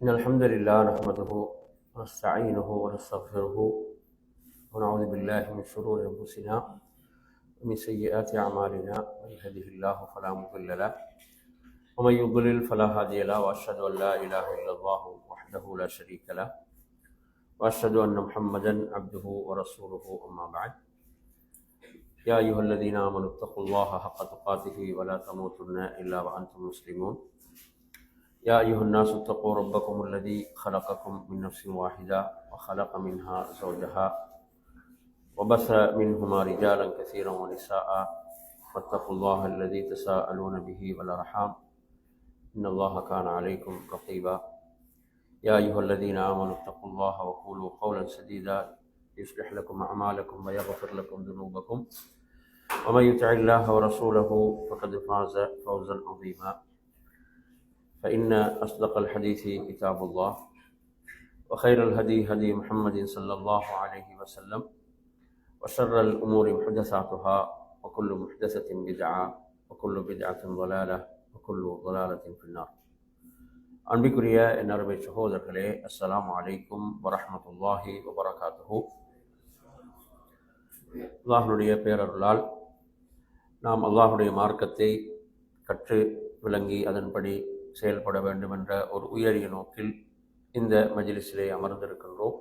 إن الحمد لله نحمده ونستعينه ونستغفره ونعوذ بالله من شرور أنفسنا ومن سيئات أعمالنا. من يهده الله فلا مضل له ومن يضلل فلا هادي له، وأشهد أن لا إله إلا الله وحده لا شريك له، وأشهد أن محمدا عبده ورسوله. أما بعد، يا أيها الذين آمنوا اتقوا الله حق تقاته ولا تموتن إلا وأنتم مسلمون. يا أيها الناس اتقوا ربكم الذي خلقكم من نفس واحدة وخلق منها زوجها وبث منهما رجالا كثيرا ونساء، واتقوا الله الذي تساءلون به والأرحام إن الله كان عليكم رقيبا. يا أيها الذين آمنوا اتقوا الله وقولوا قولا سديدا يصلح لكم أعمالكم ويغفر لكم ذنوبكم، ومن يطع الله ورسوله فقد فاز فوزا عظيما. فإن أصدق الحديث كتاب الله، وخير الهدي هدي محمد صلى الله عليه وسلم، وشر الأمور محدثاتها، وكل محدثة بدعة، وكل بدعة ضلالة، وكل ضلالة في النار. அன்பிற்குரிய என் அருமை சகோதரர்களே, அஸ்ஸலாமு அலைக்கும் வரஹ்மத்துல்லாஹி வபரகாத்துஹு. அல்லாஹ்வுடைய பேரருளால் நாம் அல்லாஹ்வுடைய மார்க்கத்தை கற்று விளங்கி அதன்படி செயல்பட வேண்டும் என்ற ஒரு உயரிய நோக்கில் இந்த மஜ்லிஸிலே அமர்ந்திருக்கின்றோம்.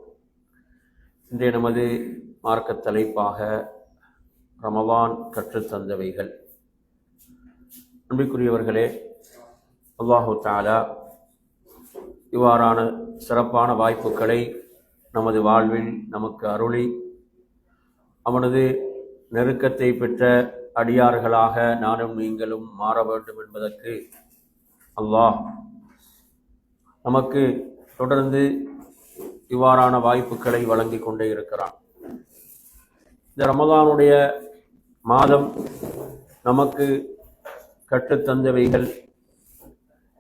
இன்றைய நமது மார்க்க தலைப்பாக ரமலான் கற்றுத்தந்தவைகள். அன்பிற்குரியவர்களே, அல்லாஹு தஆலா இவ்வாறான சிறப்பான வாய்ப்புகளை நமது வாழ்வில் நமக்கு அருளி அவனது நெருக்கத்தை பெற்ற அடியார்களாக நானும் நீங்களும் மாற வேண்டும் என்பதற்கு அல்லாஹ் நமக்கு தொடர்ந்து இவ்வாறான வாய்ப்புகளை வழங்கி கொண்டே இருக்கிறான். இந்த ரமலானுடைய மாதம் நமக்கு கற்றுத்தந்தவைகள்,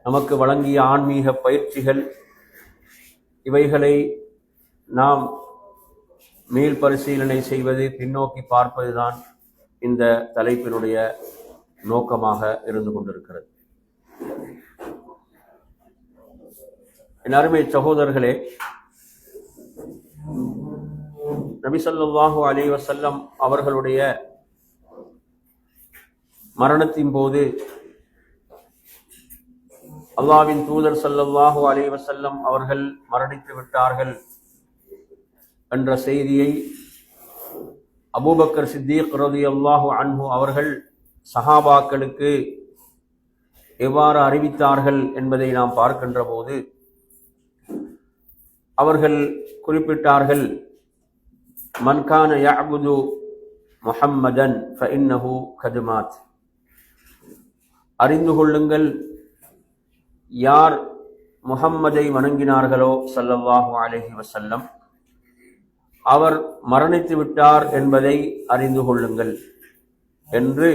நமக்கு வழங்கிய ஆன்மீக பயிற்சிகள், இவைகளை நாம் மீள் பரிசீலனை செய்வது, பின்னோக்கி பார்ப்பதுதான் இந்த தலைப்பினுடைய நோக்கமாக இருந்து கொண்டிருக்கிறது. என் அருமை சகோதரர்களே, நபி ஸல்லல்லாஹு அலைஹி வஸல்லம் அவர்களுடைய மரணத்தின் போது அல்லாஹ்வின் தூதர் ஸல்லல்லாஹு அலைஹி வஸல்லம் அவர்கள் மரணித்து விட்டார்கள் என்ற செய்தியை அபூபக்கர் சித்தீக் ரலியல்லாஹு அன்ஹு அவர்கள் சஹாபாக்களுக்கு எவ்வாறு அறிவித்தார்கள் என்பதை நாம் பார்க்கின்ற போது அவர்கள் குறிப்பிட்டார்கள், மன் கான யஅபுது முஹம்மதன் ஃபஇன்னஹு கத் மாத். அறிந்து கொள்ளுங்கள், யார் முஹம்மதை வணங்கினார்களோ ஸல்லல்லாஹு அலைஹி வஸல்லம், அவர் மரணித்து விட்டார் என்பதை அறிந்து கொள்ளுங்கள் என்று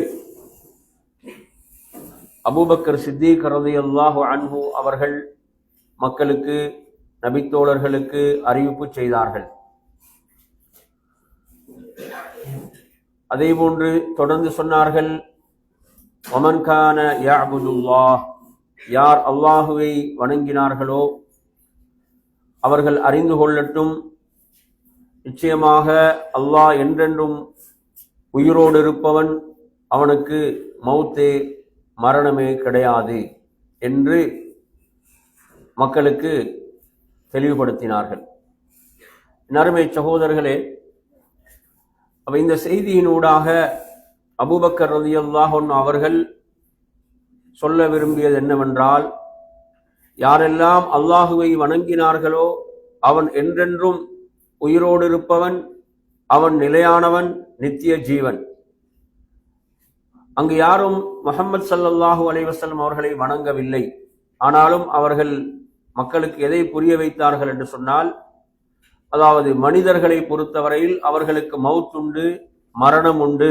அபூபக்கர் சித்தீக் ரலியல்லாஹு அன்ஹு அவர்கள் மக்களுக்கு, நபித்தோழர்களுக்கு அறிவிப்பு செய்தார்கள். அதேபோன்று தொடர்ந்து சொன்னார்கள், வமன் கான யஅபுதுல்லாஹ், யார் அல்லாஹுவை வணங்கினார்களோ அவர்கள் அறிந்து கொள்ளட்டும், நிச்சயமாக அல்லாஹ் என்றென்றும் உயிரோடு இருப்பவன், அவனுக்கு மௌத்தே மரணமே கிடையாது என்று மக்களுக்கு தெளிவுபடுத்தினார்கள். நறுமை சகோதரர்களே, இந்த செய்தியினூடாக அபூபக்கர் ரலியல்லாஹு அன்ஹு அவர்கள் சொல்ல விரும்பியது என்னவென்றால், யாரெல்லாம் அல்லாஹுவை வணங்கினார்களோ அவன் என்றென்றும் உயிரோடு இருப்பவன், அவன் நிலையானவன், நித்திய ஜீவன். அங்கு யாரும் முஹம்மது ஸல்லல்லாஹு அலைஹி வஸல்லம் அவர்களை வணங்கவில்லை. ஆனாலும் அவர்கள் மக்களுக்கு எதை புரிய வைத்தார்கள் என்று சொன்னால், அதாவது மனிதர்களை பொறுத்தவரையில் அவர்களுக்கு மவுத் உண்டு, மரணம் உண்டு.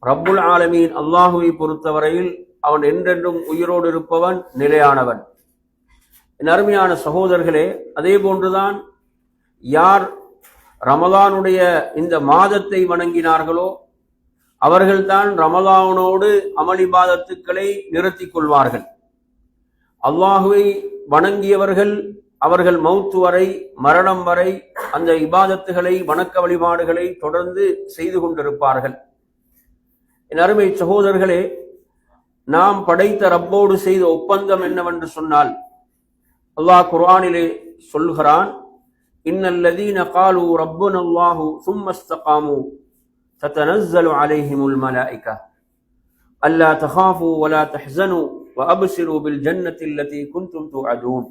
ரப்புல் ஆலமீன் அல்லாஹுவை பொறுத்தவரையில் அவன் என்றென்றும் உயிரோடு இருப்பவன், நிலையானவன். என் அருமையான சகோதரர்களே, அதே போன்றுதான் யார் ரமலானுடைய இந்த மாதத்தை வணங்கினார்களோ அவர்கள்தான் ரமலானோடு அமல் இபாதத்துக்களை நிறுத்திக் கொள்வார்கள். அல்லாஹுவை வணங்கியவர்கள் அவர்கள் மௌத்து வரை, மரணம் வரை அந்த இபாதத்துகளை, வணக்க வழிபாடுகளை தொடர்ந்து செய்து கொண்டிருப்பார்கள். என் அருமை சகோதரர்களே, நாம் படைத்த ரப்போடு செய்த ஒப்பந்தம் என்னவென்று சொன்னால், அல்லாஹ் குர்ஆனிலே சொல்கிறான், இன்னல்லதீன காலு ரப்புனல்லாஹு சும்ம இஸ்தகாமு ததனஸ்ஸலு அலைஹிமுல் மலாயிகா அல்லா தகாஃபு வலா தஹ்ஸனு வஅப்ஷிரு பில் ஜன்னத்தி அல்லதி குன்தும் துஅதூன்.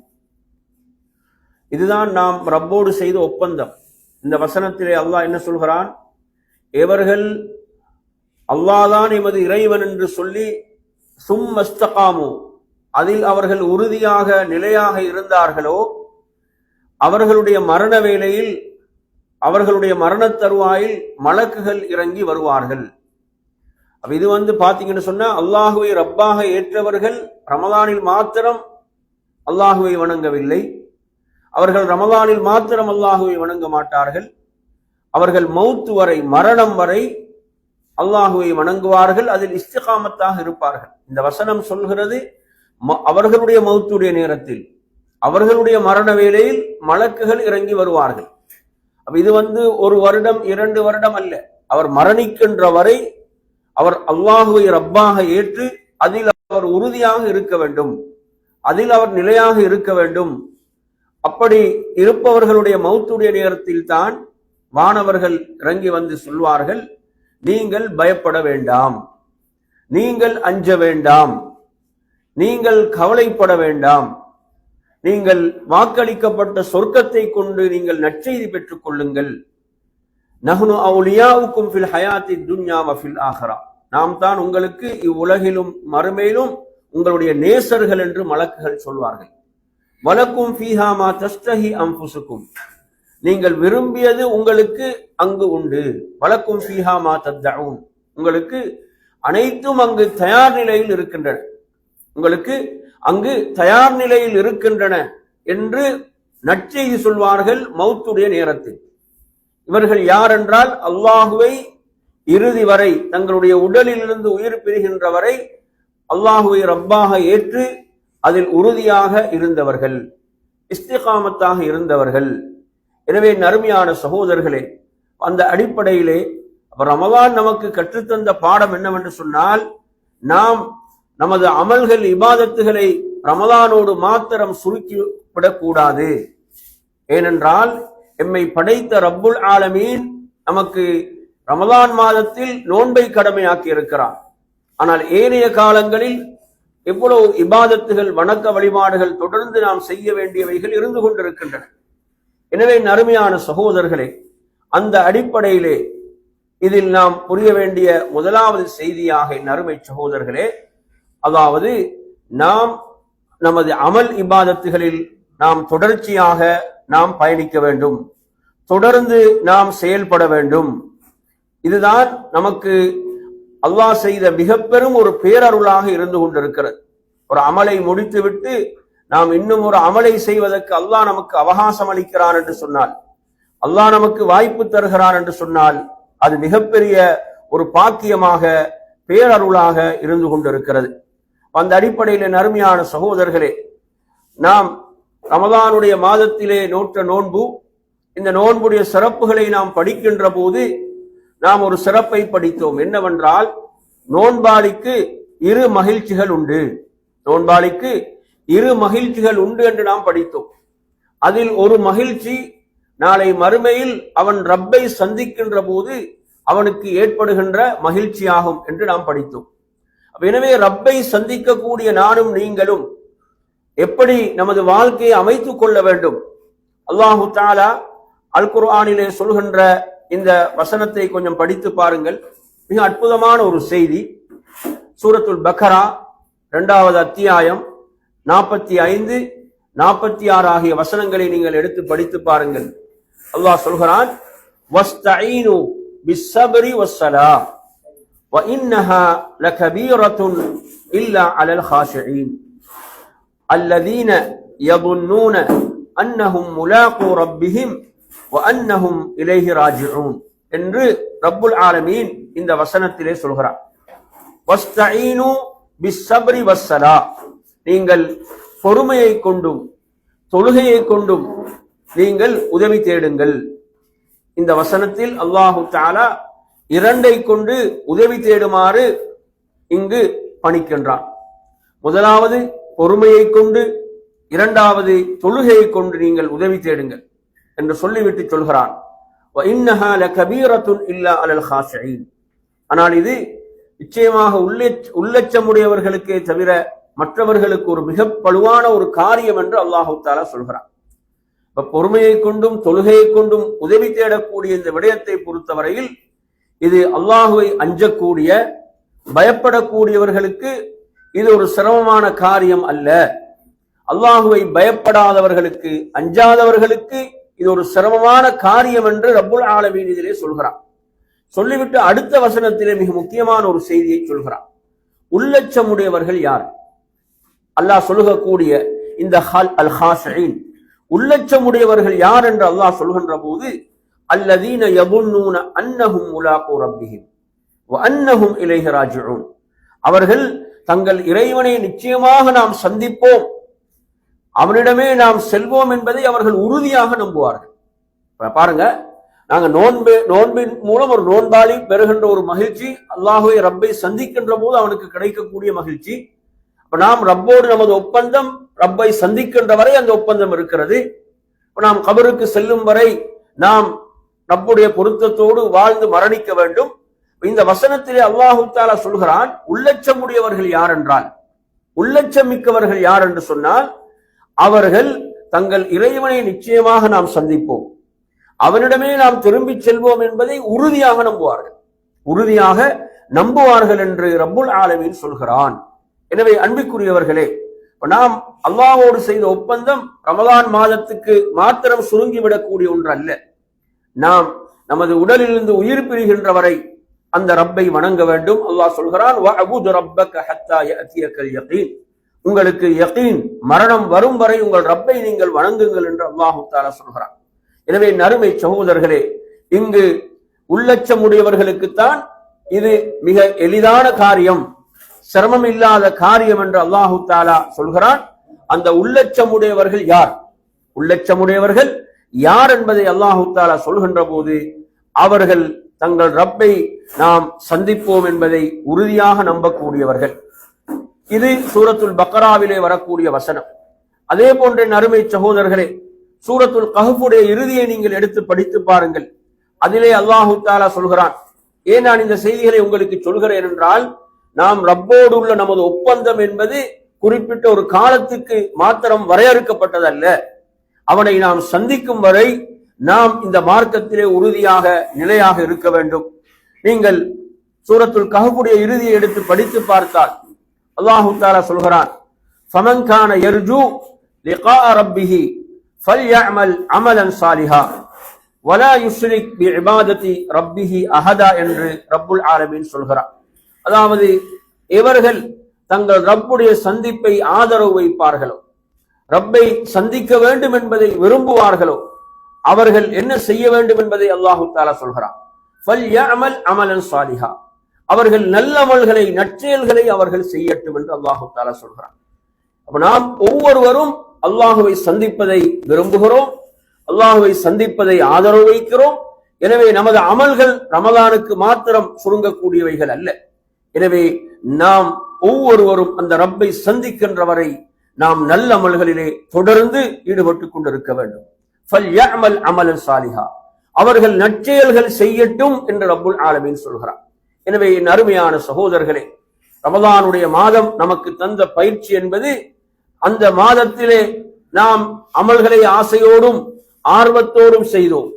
இதுதான் நாம் ரப்போடு செய்த ஒப்பந்தம். இந்த வசனத்திலே அல்லாஹ் என்ன சொல்கிறான்? எவர்கள் அல்லாஹ்தான் எமது இறைவன் என்று சொல்லி சும்ம இஸ்தகாமு, அதில் அவர்கள் உறுதியாக நிலையாக இருந்தார்களோ, அவர்களுடைய மரண வேளையில், அவர்களுடைய மரண தருவாயில் மலக்குகள் இறங்கி வருவார்கள். இது பாத்தீங்கன்னு சொன்னா, அல்லாஹுவை ரப்பாக ஏற்றவர்கள் ரமலானில் மாத்திரம் அல்லாஹுவை வணங்கவில்லை, அவர்கள் ரமலானில் மாத்திரம் அல்லாஹுவை வணங்க மாட்டார்கள், அவர்கள் மௌத்து வரை, மரணம் வரை அல்லாஹுவை வணங்குவார்கள், அதில் இஸ்திகாமத்தாக இருப்பார்கள். இந்த வசனம் சொல்கிறது, அவர்களுடைய மௌத்துடைய நேரத்தில், அவர்களுடைய மரண வேளையில் மலக்குகள் இறங்கி வருவார்கள். இது 1 வருடம் 2 வருடம் அல்ல, அவர் மரணிக்கின்ற வரை அவர் அல்லாஹுவை ரப்பாக ஏற்று அதில் அவர் உறுதியாக இருக்க வேண்டும், அதில் அவர் நிலையாக இருக்க வேண்டும். அப்படி இருப்பவர்களுடைய மௌத்துடைய நேரத்தில் தான் வானவர்கள் இறங்கி வந்து சொல்வார்கள், நீங்கள் பயப்பட வேண்டாம், நீங்கள் அஞ்ச வேண்டாம், நீங்கள் கவலைப்பட வேண்டாம், நீங்கள் வாக்களிக்கப்பட்ட சொர்க்கத்தை கொண்டு நீங்கள் நற்செய்தி பெற்றுக் கொள்ளுங்கள். நஹ்னு அவுலியாவுக்கும் ஃபில் ஹயாத்தி துன்யா வ ஃபில் ஆஹிரா, நாம் தான் உங்களுக்கு இவ்வுலகிலும் மறுமையிலும் உங்களுடைய நேசர்கள் என்று மலக்குகள் சொல்வார்கள். வலக்கும் ஃபீஹா மா தஸ்தஹி அன்ஃபுசுக்கும், நீங்கள் விரும்பியது உங்களுக்கு அங்கு உண்டு. வலக்கும் ஃபீஹா மா தத்தஊன், உங்களுக்கு அனைத்தும் அங்கு தயார் நிலையில் இருக்கின்றன, உங்களுக்கு அங்கு தயார் நிலையில் இருக்கின்றன என்று நற்செய்தி சொல்வார்கள் மௌத்துடைய நேரத்தில். இவர்கள் யார் என்றால், அல்லாஹுவை இறுதி வரை, தங்களுடைய உடலிலிருந்து உயிர் பெறுகின்ற வரை அல்லாஹுவை ரப்பாக ஏற்று அதில் உறுதியாக இருந்தவர்கள், இஸ்திகாமத்தாக இருந்தவர்கள். எனவே நறுமையான சகோதரர்களே, அந்த அடிப்படையிலே ரமலான் நமக்கு கற்றுத்தந்த பாடம் என்னவென்று சொன்னால், நாம் நமது அமல்கள், இபாதத்துகளை ரமலானோடு மாத்திரம் சுருக்கி விடக்கூடாது. ஏனென்றால் எம்மை படைத்த ரப்புல் ஆலமீன் நமக்கு ரமலான் மாதத்தில் நோன்பை கடமையாக்கி இருக்கிறார். ஆனால் ஏனைய காலங்களில் எவ்வளவு இபாதத்துகள், வணக்க வழிபாடுகள் தொடர்ந்து நாம் செய்ய வேண்டியவைகள் இருந்து கொண்டிருக்கின்றன. எனவே நறுமையான சகோதரர்களே, அந்த அடிப்படையிலே இதில் நாம் புரிய வேண்டிய முதலாவது செய்தியாக நறுமை சகோதரர்களே, அதாவது நாம் நமது அமல் இபாதத்துகளில் நாம் தொடர்ச்சியாக நாம் பயணிக்க வேண்டும், தொடர்ந்து நாம் செயல்பட வேண்டும். இதுதான் நமக்கு அல்லாஹ் செய்த மிக பெரும் ஒரு பேரருளாக இருந்து கொண்டிருக்கிறது. ஒரு அமலை முடித்துவிட்டு நாம் இன்னும் ஒரு அமலை செய்வதற்கு அல்லாஹ் நமக்கு அவகாசம் அளிக்கிறான் என்று சொன்னால், அல்லாஹ் நமக்கு வாய்ப்பு தருகிறான் என்று சொன்னால், அது மிகப்பெரிய ஒரு பாக்கியமாக, பேரருளாக இருந்து கொண்டிருக்கிறது. அந்த அடிப்படையில் நறுமையான சகோதரர்களே, நாம் ரமலானுடைய மாதத்திலே நோற்ற நோன்பு, இந்த நோன்புடைய சிறப்புகளை நாம் படிக்கின்ற போது நாம் ஒரு சிறப்பை படித்தோம். என்னவென்றால், நோன்பாளிக்கு 2 மகிழ்ச்சிகள் உண்டு, நோன்பாளிக்கு 2 மகிழ்ச்சிகள் உண்டு என்று நாம் படித்தோம். அதில் ஒரு மகிழ்ச்சி நாளை மறுமையில் அவன் ரப்பை சந்திக்கின்ற போது அவனுக்கு ஏற்படுகின்ற மகிழ்ச்சியாகும் என்று நாம் படித்தோம். எனவே ரப்பை சந்திக்கக்கூடிய நானும் நீங்களும் எப்படி நமது வாழ்க்கையை அமைத்துக் கொள்ள வேண்டும்? அல்லாஹு தஆலா அல் குர்ஆனிலே சொல்கின்ற இந்த வசனத்தை கொஞ்சம் படித்து பாருங்கள். மிக அற்புதமான ஒரு செய்தி. சூரத்துல் பக்ரா 2வது அத்தியாயம் 45, 46 ஆகிய வசனங்களை நீங்கள் எடுத்து படித்து பாருங்கள். அல்லாஹ் சொல்கிறான், வஸ்தஈனு பிஸ்ஸப்ரி வஸ்ஸலாஹ் வ இன்னஹா லகபீரத்துன் இல்லா அலல் காஷிஈன் அல்லதீன யظنون அன்னஹும் முலாகு ரப்பிஹிம் வ அன்னஹும் இலைஹி ராஜிஊன் என்று ரப்புல் ஆலமீன் இந்த வசனத்திலே சொல்கிறார். வஸ்தஈனு பிஸ்ஸப்ரி வஸ்ஸலாஹ், நீங்கள் பொறுமையை கொண்டும் தொழுகையை கொண்டும் நீங்கள் உதவி தேடுங்கள். இந்த வசனத்தில் அல்லாஹு தஆலா இரண்டை கொண்டு உதவி தேடுமாறு இங்கு பணிக்கின்றான். முதலாவது பொறுமையை கொண்டு, இரண்டாவது தொழுகையை கொண்டு நீங்கள் உதவி தேடுங்கள் என்று சொல்லிவிட்டு சொல்கிறான். وَإِنَّهَا لَكَبِيرَةٌ إِلَّا عَلَى الْخَاشِعِينَ. ஆனால் இது நிச்சயமாக உள்ளச்சமுடையவர்களுக்கே தவிர மற்றவர்களுக்கு ஒரு மிக பழுவான ஒரு காரியம் என்று அல்லாஹு தஆலா சொல்கிறான். இப்ப பொறுமையை கொண்டும் தொழுகையை கொண்டும் உதவி தேடக்கூடிய இந்த விடயத்தை பொறுத்தவரையில் இது அல்லாஹுவை அஞ்சக்கூடிய பயப்படக்கூடியவர்களுக்கு இது ஒரு சிரமமான காரியம் அல்ல. அல்லாஹுவை பயப்படாதவர்களுக்கு அஞ்சாதவர்களுக்கு இது ஒரு சிரமமான காரியம் என்று ரப்புல் ஆலமீன் இதிலே சொல்கிறான். சொல்லிவிட்டு அடுத்த வசனத்திலே மிக முக்கியமான ஒரு செய்தியை சொல்கிறான். உள்ளச்சமுடையவர்கள் யார்? அல்லாஹ் சொல்லுகக்கூடிய இந்த அல் ஹாஷின் உள்ளச்சமுடையவர்கள் யார் என்று அல்லாஹ் சொல்கின்ற போது அல்லதீன யظنون அன்னஹும் முலாகு ரப்பிஹிம் வ அன்னஹும் இலைஹி ராஜிஊன். அவர்கள் தங்கள் இறைவனை நிச்சயமாக நாம் சந்திப்போம், அவனிடமே நாம் செல்வோம் என்பதை அவர்கள் உறுதியாக நம்புவார்கள். பாருங்க, நாங்க நோன்பின் மூலம் ஒரு நோன்பாளி பெறுகின்ற ஒரு மகிழ்ச்சி, அல்லாஹுவை ரப்பை சந்திக்கின்ற போது அவனுக்கு கிடைக்கக்கூடிய மகிழ்ச்சி. அப்ப நாம் ரப்போடு நமது ஒப்பந்தம் ரப்பை சந்திக்கின்ற வரை அந்த ஒப்பந்தம் இருக்கிறது. நாம் கபருக்கு செல்லும் வரை நாம் ரப்புடைய பொருத்தத்தோடு வாழ்ந்து மரணிக்க வேண்டும். இந்த வசனத்திலே அல்லாஹு தஆலா சொல்கிறான், உள்ளச்சமுடையவர்கள் யார் என்றால், உள்ளச்சம் மிக்கவர்கள் யார் என்று சொன்னால் அவர்கள் தங்கள் இறைவனை நிச்சயமாக நாம் சந்திப்போம், அவனிடமே நாம் திரும்பி செல்வோம் என்பதை உறுதியாக நம்புவார்கள் என்று ரப்புல் ஆலமீன் சொல்கிறான். எனவே அன்பிற்குரியவர்களே, நாம் அல்லாஹ்வோடு செய்த ஒப்பந்தம் ரமலான் மாதத்துக்கு மாத்திரம் சுருங்கிவிடக்கூடிய ஒன்று அல்ல. நாம் நமது உடலிலிருந்து உயிர் பிரிகின்ற வரை அந்த ரப்பை வணங்க வேண்டும். அல்லாஹ் சொல்கிறான், வஅபுது ரப்பக ஹத்தா யஅதியகல் யகீன். உங்களுக்கு யகீன் மரணம் வரும் வரை உங்கள் ரப்பை நீங்கள் வணங்குங்கள் என்று அல்லாஹ் தஆலா சொல்கிறான். எனவே நறுமை சகோதரர்களே, இங்கு உள்ளச்சமுடையவர்களுக்குத்தான் இது மிக எளிதான காரியம், சிரமம் இல்லாத காரியம் என்று அல்லாஹு தஆலா சொல்கிறான். அந்த உள்ளச்சமுடையவர்கள் யார்? உள்ளச்சமுடையவர்கள் யார் என்பதை அல்லாஹு தஆலா சொல்கின்ற போது அவர்கள் தங்கள் ரப்பை நாம் சந்திப்போம் என்பதை உறுதியாக நம்பக்கூடியவர்கள். இது சூரத்துல் பக்ராவிலே வரக்கூடிய வசனம். அதே போன்ற நறுமை சகோதரர்களே, சூரத்துல் கஹ்ஃபுடைய இறுதியை நீங்கள் எடுத்து படித்து பாருங்கள். அதிலே அல்லாஹு தஆலா சொல்கிறான். ஏன் நான் இந்த செய்திகளை உங்களுக்கு சொல்கிறேன் என்றால், நாம் ரப்போடு உள்ள நமது ஒப்பந்தம் என்பது குறிப்பிட்ட ஒரு காலத்துக்கு மாத்திரம் வரையறுக்கப்பட்டதல்ல. அவனை நாம் சந்திக்கும் வரை நாம் இந்த மார்க்கத்திலே உறுதியாக நிலையாக இருக்க வேண்டும். நீங்கள் சூரத்துல் கஹ்ஃபுடைய இறுதியை எடுத்து படித்து பார்த்தால் அல்லாஹு தஆலா சொல்கிறான், ஃபமன் கான யர்ஜூ லிகா ரப்பிஹி ஃபல்யஅமல் அமலன் சாலிஹா வலா யுஷ்ரிக் பிஇபாதத்தி ரப்பிஹி அஹதா என்று ரப்புல் ஆலமீன் சொல்கிறார். அதாவது இவர்கள் தங்கள் ரப்புடைய சந்திப்பை ஆதரவு வைப்பார்களோ, ரப்பை சந்திக்க வேண்டும் என்பதை விரும்புவார்களோ, அவர்கள் என்ன செய்ய வேண்டும் என்பதை அல்லாஹு தஆலா சொல்கிறார். ஃபல்யஅமல் அமலன் சாலிஹா, அவர்கள் நல்ல அமல்களை நற்செயல்களை அவர்கள் செய்யட்டும் என்று அல்லாஹு தஆலா சொல்கிறார். அப்ப நாம் ஒவ்வொருவரும் அல்லாஹுவை சந்திப்பதை விரும்புகிறோம், அல்லாஹுவை சந்திப்பதை ஆதரவு வைக்கிறோம். எனவே நமது அமல்கள் ரமலானுக்கு மாத்திரம் சுருங்கக்கூடியவைகள் அல்ல. எனவே நாம் ஒவ்வொருவரும் அந்த ரப்பை சந்திக்கின்ற வரை நாம் நல்ல அமல்களிலே தொடர்ந்து ஈடுபட்டுக் கொண்டிருக்க வேண்டும். ஃபல்யஅமல் அமலன் சாலிஹா, அவர்கள் நற்செயல்கள் செய்யட்டும் என்று ரப்புல் ஆலமீன் சொல்கிறார். எனவே என் அருமையான சகோதரர்களே, ரமலானுடைய மாதம் நமக்கு தந்த பயிற்சி என்பது அந்த மாதத்திலே நாம் அமல்களை ஆசையோடும் ஆர்வத்தோடும் செய்தோம்,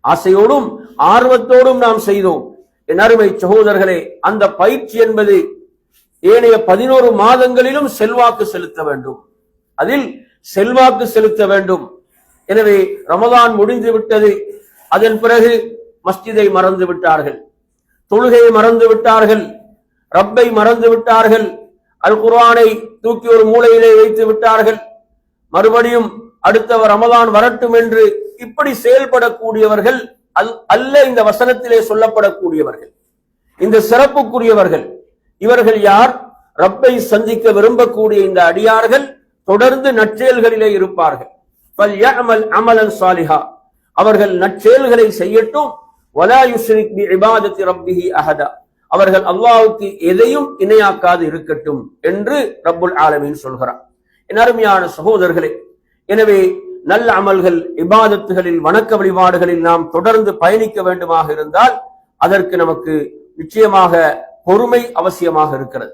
ஆசையோடும் ஆர்வத்தோடும் நாம் செய்தோம். என் அருமை சகோதரர்களே, அந்த பயிற்சி என்பது ஏனைய 11 மாதங்களிலும் செல்வாக்கு செலுத்த வேண்டும், அதில் செல்வாக்கு செலுத்த வேண்டும். எனவே ரமலான் முடிந்து விட்டது, அதன் பிறகு மஸ்ஜிதை மறந்து விட்டார்கள், தொழுகையை மறந்து விட்டார்கள், ரப்பை மறந்து விட்டார்கள், அல் குர்ஆனை தூக்கி ஒரு மூலையிலே வைத்து விட்டார்கள், மறுபடியும் அடுத்த ரமலான் வரட்டும் என்று இப்படி செயல்படக்கூடியவர்கள் அல்ல இந்த வசனத்திலே சொல்லப்படக்கூடியவர்கள், இந்த சிறப்புக்குரியவர்கள். இவர்கள் யார்? ரப்பை சந்திக்க விரும்பக்கூடிய இந்த அடியார்கள் தொடர்ந்து நற்செயல்களிலே இருப்பார்கள். அமலன் சாலிஹா, அவர்கள் நற்செயல்களை செய்யட்டும். வலா யுஷ்ரிக் பி இபாதத்தி ரப்பிஹி அஹதா, அவர்கள் அல்லாஹ்வுக்கு எதையும் இணையாக்காது இருக்கட்டும் என்று ரப்புல் ஆலமீன் சொல்கிறார். என் அருமையான சகோதரர்களே, எனவே நல்ல அமல்கள், இபாதத்துகளில், வணக்க வழிபாடுகளில் நாம் தொடர்ந்து பயணிக்க வேண்டுமாக இருந்தால் அதற்கு நமக்கு நிச்சயமாக பொறுமை அவசியமாக இருக்கிறது.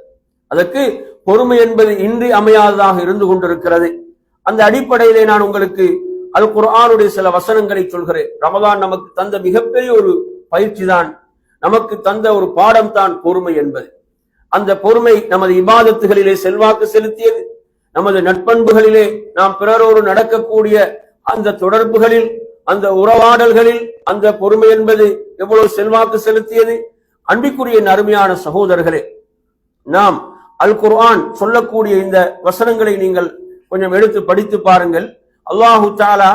அதற்கு பொறுமை என்பது இன்றி அமையாததாக இருந்து கொண்டிருக்கிறது. அந்த அடிப்படையிலே நான் உங்களுக்கு அல் குர்ஆனுடைய சில வசனங்களை சொல்கிறேன். ரமதான் நமக்கு தந்த மிகப்பெரிய ஒரு பயிற்சி தான், நமக்கு தந்த ஒரு பாடம் தான் பொறுமை என்பது. அந்த பொறுமை நமது இபாதத்துகளிலே செல்வாக்கு செலுத்தியது. நமது நட்பண்புகளிலே, நாம் பிறரோடு நடக்கக்கூடிய அந்த தொடர்புகளில், அந்த உறவாடல்களில் அந்த பொறுமை என்பது எவ்வளவு செல்வாக்கு செலுத்தியது. அன்பிற்குரிய அருமையான சகோதரர்களே, நாம் அல் குர்ஆன் சொல்லக்கூடிய இந்த வசனங்களை நீங்கள் கொஞ்சம் எடுத்து படித்து பாருங்கள். அல்லாஹு தஆலா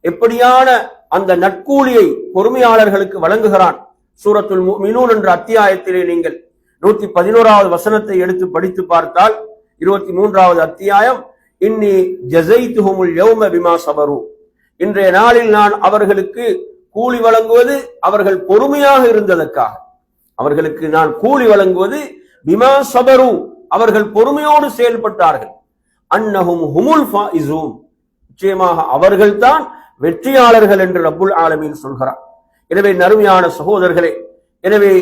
எப்படியான அந்த நற்கூலியை பொறுமையாளர்களுக்கு வழங்குகிறான். சூரத்துல் முஃமினூன் என்ற அத்தியாயத்திலே நீங்கள் 111வது வசனத்தை எடுத்து படித்து பார்த்தால் 23வது அத்தியாயம், இன்னி ஜஸைதுஹுமுல் யௌம பிமா ஸபரு, இன்றைய நாளில் நான் அவர்களுக்கு கூலி வழங்குவது அவர்கள் பொறுமையாக இருந்ததற்காக. அவர்களுக்கு நான் கூலி வழங்குவது பிமா ஸபரு, அவர்கள் பொறுமையோடு செயல்பட்டார்கள். அன்னஹும் ஹுமுல் ஃபாயிஸூன், நிச்சயமாக அவர்கள்தான் வெற்றியாளர்கள் என்று ரப்புல் ஆலமீன் சொல்கிறார். எனவே அருமையான சகோதரர்களே, எனவே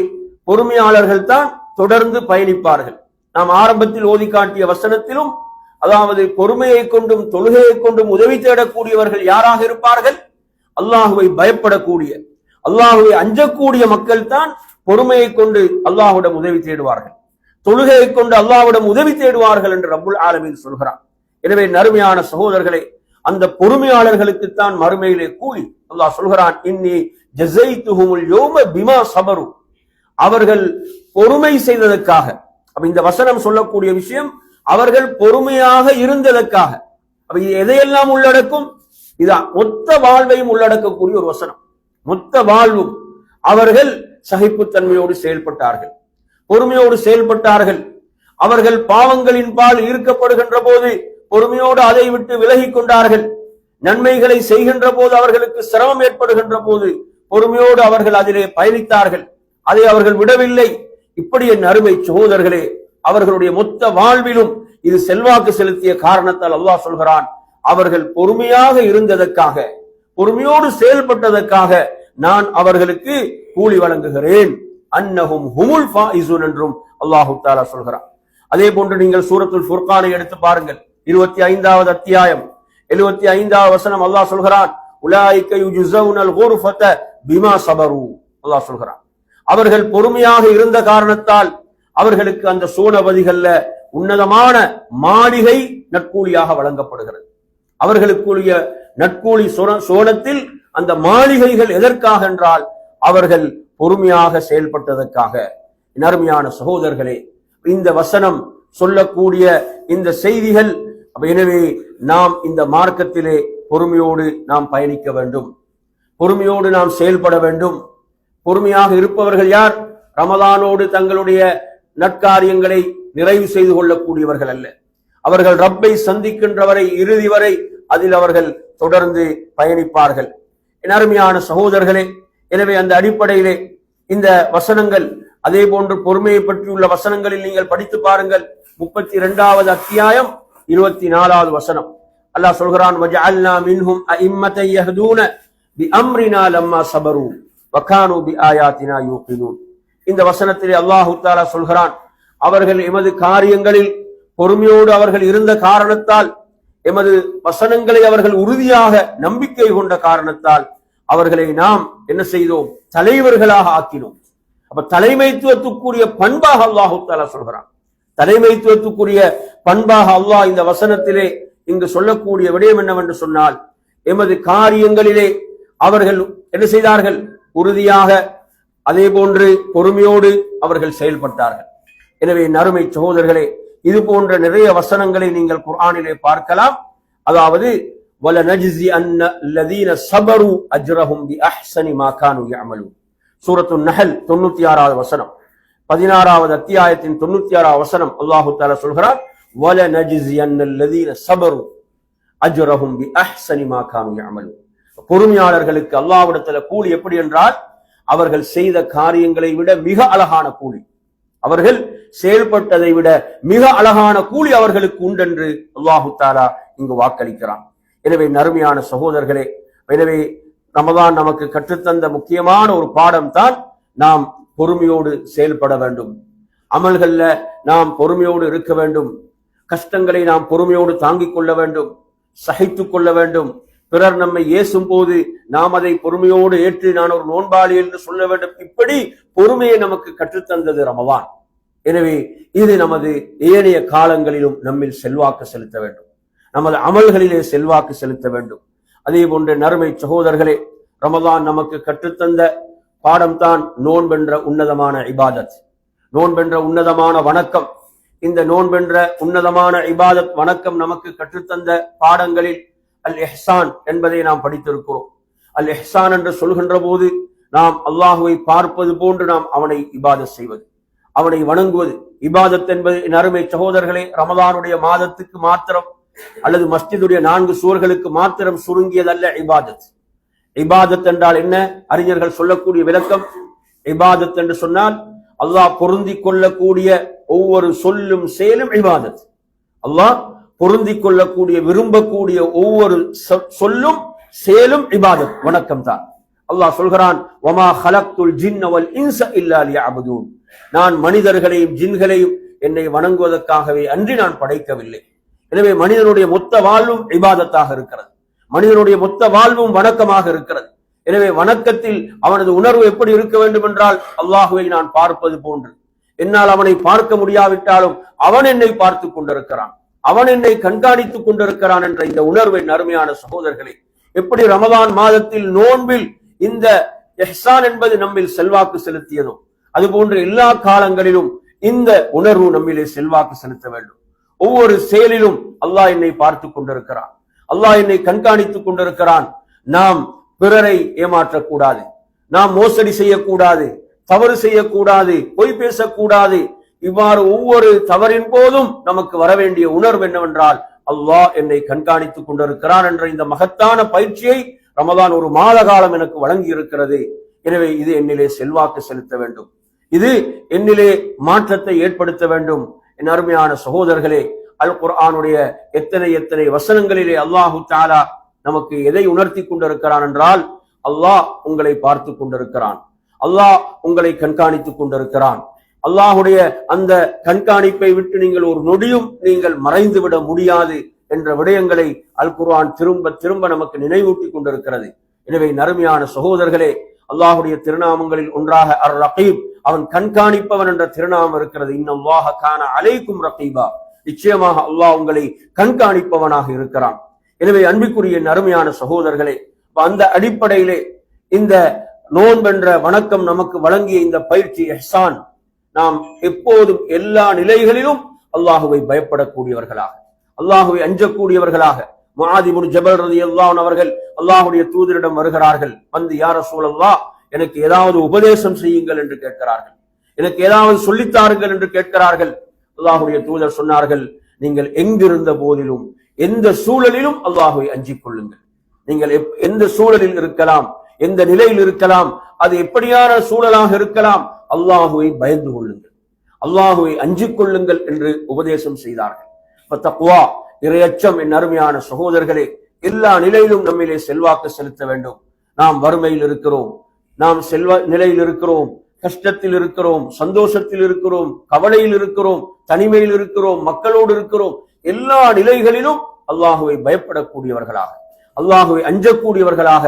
பொறுமையாளர்கள் தான் தொடர்ந்து பயணிப்பார்கள். நாம் ஆரம்பத்தில் ஓதி காட்டிய வசனத்திலும், அதாவது பொறுமையை கொண்டும் தொழுகையை கொண்டும் உதவி தேடக்கூடியவர்கள் யாராக இருப்பார்கள்? அல்லாஹுவை பயப்படக்கூடிய, அல்லாஹுவை அஞ்சக்கூடிய மக்கள் தான் பொறுமையை கொண்டு அல்லாஹ்விடம் உதவி தேடுவார்கள், தொழுகையை கொண்டு அல்லாஹ்விடம் உதவி தேடுவார்கள் என்று ரப்புல் ஆலமீன் சொல்கிறார். எனவே அருமையான சகோதரர்களே, அந்த பொறுமையாளர்களுக்கு தான் மறுமையிலே கூலி. அல்லாஹ் சொல்கிறான், இன்னி ஜஸைதுஹுமுல் யௌம பிமா ஸபரு, அவர்கள் பொறுமை செய்ததற்காக. அப்ப இந்த வசனம் சொல்லக்கூடிய விஷயம் அவர்கள் பொறுமையாக இருந்ததற்காக. அப்ப எதையெல்லாம் உள்ளடக்கும்? இதான் மொத்த வாழ்வையும் உள்ளடக்கக்கூடிய ஒரு வசனம். மொத்த வாழ்வும் அவர்கள் சகிப்புத்தன்மையோடு செயல்பட்டார்கள், பொறுமையோடு செயல்பட்டார்கள். அவர்கள் பாவங்களின் பால் ஈர்க்கப்படுகின்ற போது பொறுமையோடு அதை விட்டு விலகி கொண்டார்கள். நன்மைகளை செய்கின்ற போது அவர்களுக்கு சிரமம் ஏற்படுகின்ற போது பொறுமையோடு அவர்கள் அதிலே பயணித்தார்கள், அதை அவர்கள் விடவில்லை. இப்படி என் அருமை சகோதரர்களே, அவர்களுடைய மொத்த வாழ்விலும் இது செல்வாக்கு செலுத்திய காரணத்தால் அல்லாஹ் சொல்கிறான், அவர்கள் பொறுமையாக இருந்ததற்காக, பொறுமையோடு செயல்பட்டதற்காக நான் அவர்களுக்கு கூலி வழங்குகிறேன். அன்னஹும் ஹுமுல் ஃபாயிஸூன் என்றும் அல்லாஹ் தஆலா சொல்கிறான். அதே போன்று நீங்கள் சூரத்துல் ஃபுர்கானை எடுத்து பாருங்கள். 25வது அத்தியாயம் 75வது வசனம் அல்லாஹ் சொல்கிறான், உலாயிக யுஜ்ஸவுனல் குர்ஃபத பிமா ஸபரு. அல்லாஹ் சொல்கிறான், அவர்கள் பொறுமையாக இருந்த காரணத்தால் அவர்களுக்கு அந்த சோனபதிகள்ல உன்னதமான மாளிகை நற்கூலியாக வழங்கப்படுகிறது. அவர்களுக்குரிய நற்கூலி சோனத்தில் அந்த மாளிகைகள் எதற்காக என்றால் அவர்கள் பொறுமையாக செயல்பட்டதற்காக. அருமையான சகோதரர்களே, இந்த வசனம் சொல்லக்கூடிய இந்த செய்திகள், எனவே நாம் இந்த மார்க்கத்திலே பொறுமையோடு நாம் பயணிக்க வேண்டும், பொறுமையோடு நாம் செயல்பட வேண்டும். பொறுமையாக இருப்பவர்கள் யார்? ரமதானோடு தங்களுடைய நற்காரியங்களை நிறைவு செய்து கொள்ளக்கூடியவர்கள் அல்ல. அவர்கள் ரப்பை சந்திக்கின்றவரை இறுதி வரை அதில் அவர்கள் தொடர்ந்து பயணிப்பார்கள். என் அருமையான சகோதரர்களே, எனவே அந்த அடிப்படையிலே இந்த வசனங்கள், அதே போன்று பொறுமையை பற்றியுள்ள வசனங்களில் நீங்கள் படித்து பாருங்கள். 32வது அத்தியாயம் 24வது வசனம் அல்லாஹ் சொல்கிறான், வஜஅல்னா மின்ஹும் அஇம்மத்தன் யஹ்தூன பிஅம்ரினா லம்மா ஸபரு வகானூ பிஆயாத்தினா யூகினூன். இந்த வசனத்திலே அல்லாஹ் தஆலா சொல்கிறான், அவர்கள் எமது காரியங்களில் பொறுமையோடு அவர்கள் இருந்த காரணத்தால், எமது வசனங்களை அவர்கள் உறுதியாக நம்பிக்கை கொண்ட காரணத்தால் அவர்களை நாம் என்ன செய்தோம்? தலைவர்களாக ஆக்கினோம். அப்ப தலைமைத்துவத்துக்குரிய பண்பாக அல்லாஹ் தஆலா சொல்கிறான். தலைமைத்துவத்துக்குரிய பண்பாக அல்லாஹ் இந்த வசனத்திலே இங்கு சொல்லக்கூடிய விடயம் என்னவென்று சொன்னால், எமது காரியங்களிலே அவர்கள் என்ன செய்தார்கள்? உறுதியாக, அதே போன்று பொறுமையோடு அவர்கள் செயல்பட்டார்கள். எனவே அருமை சகோதரர்களே, இது போன்ற நிறைய வசனங்களை நீங்கள் குர்ஆனிலே பார்க்கலாம். அதாவது வல நஜ்ஸி அன்ன அல்லதீன ஸபரு அஜ்ரஹும் பிஅஹ்ஸனி மா கானூ யஅமலூன். சூரத்துன் நஹல் 96வது வசனம், 16வது அத்தியாயத்தின் 96வது வசனம் அல்லாஹ் தஆலா சொல்கிறார், وَلَنَجْزِيَنَّ الَّذِينَ صَبَرُوا أَجْرَهُمْ بِأَحْسَنِ مَا كَانُوا يَعْمَلُونَ. பொறுமையாளர்களுக்கு அல்லாஹ்விடத்துல கூலி எப்படி என்றால், அவர்கள் செய்த காரியங்களை விட மிக அழகான கூலி, அவர்கள் செயல்பட்டதை விட மிக அழகான கூலி அவர்களுக்கு உண்டென்று அல்லாஹு தஆலா இங்கு வாக்களிக்கிறான். எனவே நறுமையான சகோதரர்களே, எனவே ரமதான் நமக்கு கற்றுத்தந்த முக்கியமான ஒரு பாடம் தான் நாம் பொறுமையோடு செயல்பட வேண்டும். அமல்கள்ல நாம் பொறுமையோடு இருக்க வேண்டும். கஷ்டங்களை நாம் பொறுமையோடு தாங்கிக் கொள்ள வேண்டும், சகித்துக் கொள்ள வேண்டும். பிறர் நம்மை ஏசும் போது நாம் அதை பொறுமையோடு ஏற்று நான் ஒரு நோன்பாளி என்று சொல்ல வேண்டும். இப்படி பொறுமையை நமக்கு கற்றுத்தந்தது ரமதான். எனவே இது நமது ஏனைய காலங்களிலும் நம்மில் செல்வாக்கு செலுத்த வேண்டும், நமது அமல்களிலே செல்வாக்கு செலுத்த வேண்டும். அதே போன்ற நறுமை சகோதரர்களே, ரமதான் நமக்கு கற்றுத்தந்த பாடம் தான் நோன்பென்ற உன்னதமான இபாதத், நோன்பென்ற உன்னதமான வணக்கம். இந்த நோன்பென்ற உன்னதமான இபாதத் வணக்கம் நமக்கு கற்றுத்தந்த பாடங்களில் அல் இஹ்சான் என்பதை நாம் படித்திருக்கிறோம். அல் இஹ்சான் என்று சொல்கின்ற போது நாம் அல்லாஹுவை பார்ப்பது போன்று நாம் அவனை இபாதத் செய்வது, அவனை வணங்குவது. இபாதத் என்பது நறுமை சகோதரர்களே ரமதானுடைய மாதத்துக்கு மாத்திரம் அல்லது மஸ்ஜிதுடைய 4 சுவர்களுக்கு மாத்திரம் சுருங்கியதல்ல இபாதத். இபாதத் என்றால் என்ன? அறிஞர்கள் சொல்லக்கூடிய விளக்கம், இபாதத் என்று சொன்னால் அல்லாஹ் பொருந்திக் கொள்ளக்கூடிய ஒவ்வொரு சொல்லும் செயலும் இபாதத். அல்லாஹ் பொருந்திக் கொள்ளக்கூடிய விரும்பக்கூடிய ஒவ்வொரு சொல்லும் செயலும் இபாதத், வணக்கம் தான். அல்லாஹ் சொல்கிறான், வமா ஹலக்துல் ஜின்ன வல் இன்ஸ இல்லா லியஅபுதூன், நான் மனிதர்களையும் ஜின்களையும் என்னை வணங்குவதற்காகவே அன்றி நான் படைக்கவில்லை. எனவே மனிதனுடைய மொத்த வாழ்வும் இபாதத்தாக இருக்கிறது, மனிதனுடைய மொத்த வாழ்வும் வணக்கமாக இருக்கிறது. எனவே வணக்கத்தில் அவனது உணர்வு எப்படி இருக்க வேண்டும் என்றால், அல்லாஹுவை நான் பார்ப்பது போன்று, என்னால் அவனை பார்க்க முடியாவிட்டாலும் அவன் என்னை பார்த்து கொண்டிருக்கிறான், அவன் என்னை கண்காணித்துக் கொண்டிருக்கிறான் என்ற இந்த உணர்வை நறுமையான சகோதரர்களே, எப்படி ரமதான் மாதத்தில் நோன்பில் இந்த இஹ்சான் என்பது நம்மில் செல்வாக்கு செலுத்தியதோ அதுபோன்று எல்லா காலங்களிலும் இந்த உணர்வு நம்மிலே செல்வாக்கு செலுத்த வேண்டும். ஒவ்வொரு செயலிலும் அல்லாஹ் என்னை பார்த்து கொண்டிருக்கிறான், அல்லாஹ் என்னை கண்காணித்துக் கொண்டிருக்கிறான். நாம் பிறரை ஏமாற்றக்கூடாது, நாம் மோசடி செய்யக்கூடாது, தவறு செய்யக்கூடாது, பொய் பேசக்கூடாது. இவ்வாறு ஒவ்வொரு தவறின் போதும் நமக்கு வர வேண்டிய உணர்வு என்னவென்றால், அல்லாஹ் என்னை கண்காணித்துக் கொண்டிருக்கிறான் என்ற இந்த மகத்தான பயிற்சியை ரமதான் ஒரு மாத காலம் எனக்கு வழங்கி இருக்கிறது. எனவே இது என்னிலே செல்வாக்கு செலுத்த வேண்டும், இது என்னிலே மாற்றத்தை ஏற்படுத்த வேண்டும். என் அருமையான சகோதரர்களே, அல் குர்ஆனுடைய எத்தனை எத்தனை வசனங்களிலே அல்லாஹு தஆலா நமக்கு எதை உணர்த்தி கொண்டிருக்கிறான் என்றால், அல்லாஹ் உங்களை பார்த்து கொண்டிருக்கிறான், அல்லாஹ் உங்களை கண்காணித்துக் கொண்டிருக்கிறான். அல்லாஹுடைய அந்த கண்காணிப்பை விட்டு நீங்கள் ஒரு நொடியும் நீங்கள் மறைந்து விட முடியாது என்ற விடயங்களை அல் குர்ஆன் திரும்ப திரும்ப நமக்கு நினைவூட்டி கொண்டிருக்கிறது. எனவே நறுமையான சகோதரர்களே, அல்லாஹுடைய திருநாமங்களில் ஒன்றாக அர் ரகீப், அவன் கண்காணிப்பவன் என்ற திருநாமம் இருக்கிறது. இன்னல்லாஹ கான அலைக்கும் ரகீபா, நிச்சயமாக அல்லாஹ் உங்களை கண்காணிப்பவனாக இருக்கிறான். எனவே அன்பிற்குரிய நறுமையான சகோதரர்களே, அந்த அடிப்படையிலே இந்த நோன்பென்ற வணக்கம் நமக்கு வழங்கிய இந்த பயிற்சி இஹ்சான், நாம் எப்போதும் எல்லா நிலைகளிலும் அல்லாஹுவை பயப்படக்கூடியவர்களாக, அல்லாஹுவை அஞ்சக்கூடியவர்களாக. முஆத் இப்னு ஜபல் ரலியல்லாஹு அன்ஹு அவர்கள் அல்லாஹ்வுடைய தூதரிடம் வருகிறார்கள். வந்து யா ரசூலல்லாஹ், எனக்கு ஏதாவது உபதேசம் செய்யுங்கள் என்று கேட்கிறார்கள், எனக்கு ஏதாவது சொல்லித்தாருங்கள் என்று கேட்கிறார்கள். அல்லாஹ்வுடைய தூதர் சொன்னார்கள், நீங்கள் எங்கிருந்த போதிலும் எந்த சூழலிலும் அல்லாஹுவை அஞ்சிக் கொள்ளுங்கள். நீங்கள் எந்த சூழலில் இருக்கலாம், எந்த நிலையில் இருக்கலாம், அது எப்படியான சூழலாக இருக்கலாம், அல்லாஹுவை பயந்து கொள்ளுங்கள், அல்லாஹுவை அஞ்சிக் கொள்ளுங்கள் என்று உபதேசம் செய்தார்கள். தக்வா, இறையச்சம் என் அருமையான சகோதரர்களே, எல்லா நிலையிலும் நம்மிலே செல்வாக்கு செலுத்த வேண்டும். நாம் வறுமையில் இருக்கிறோம், நாம் செல்வ நிலையில் இருக்கிறோம், கஷ்டத்தில் இருக்கிறோம், சந்தோஷத்தில் இருக்கிறோம், கவலையில் இருக்கிறோம், தனிமையில் இருக்கிறோம், மக்களோடு இருக்கிறோம். எல்லா நிலைகளிலும் அல்லாஹுவை பயப்படக்கூடியவர்களாக, அல்லாஹுவை அஞ்சக்கூடியவர்களாக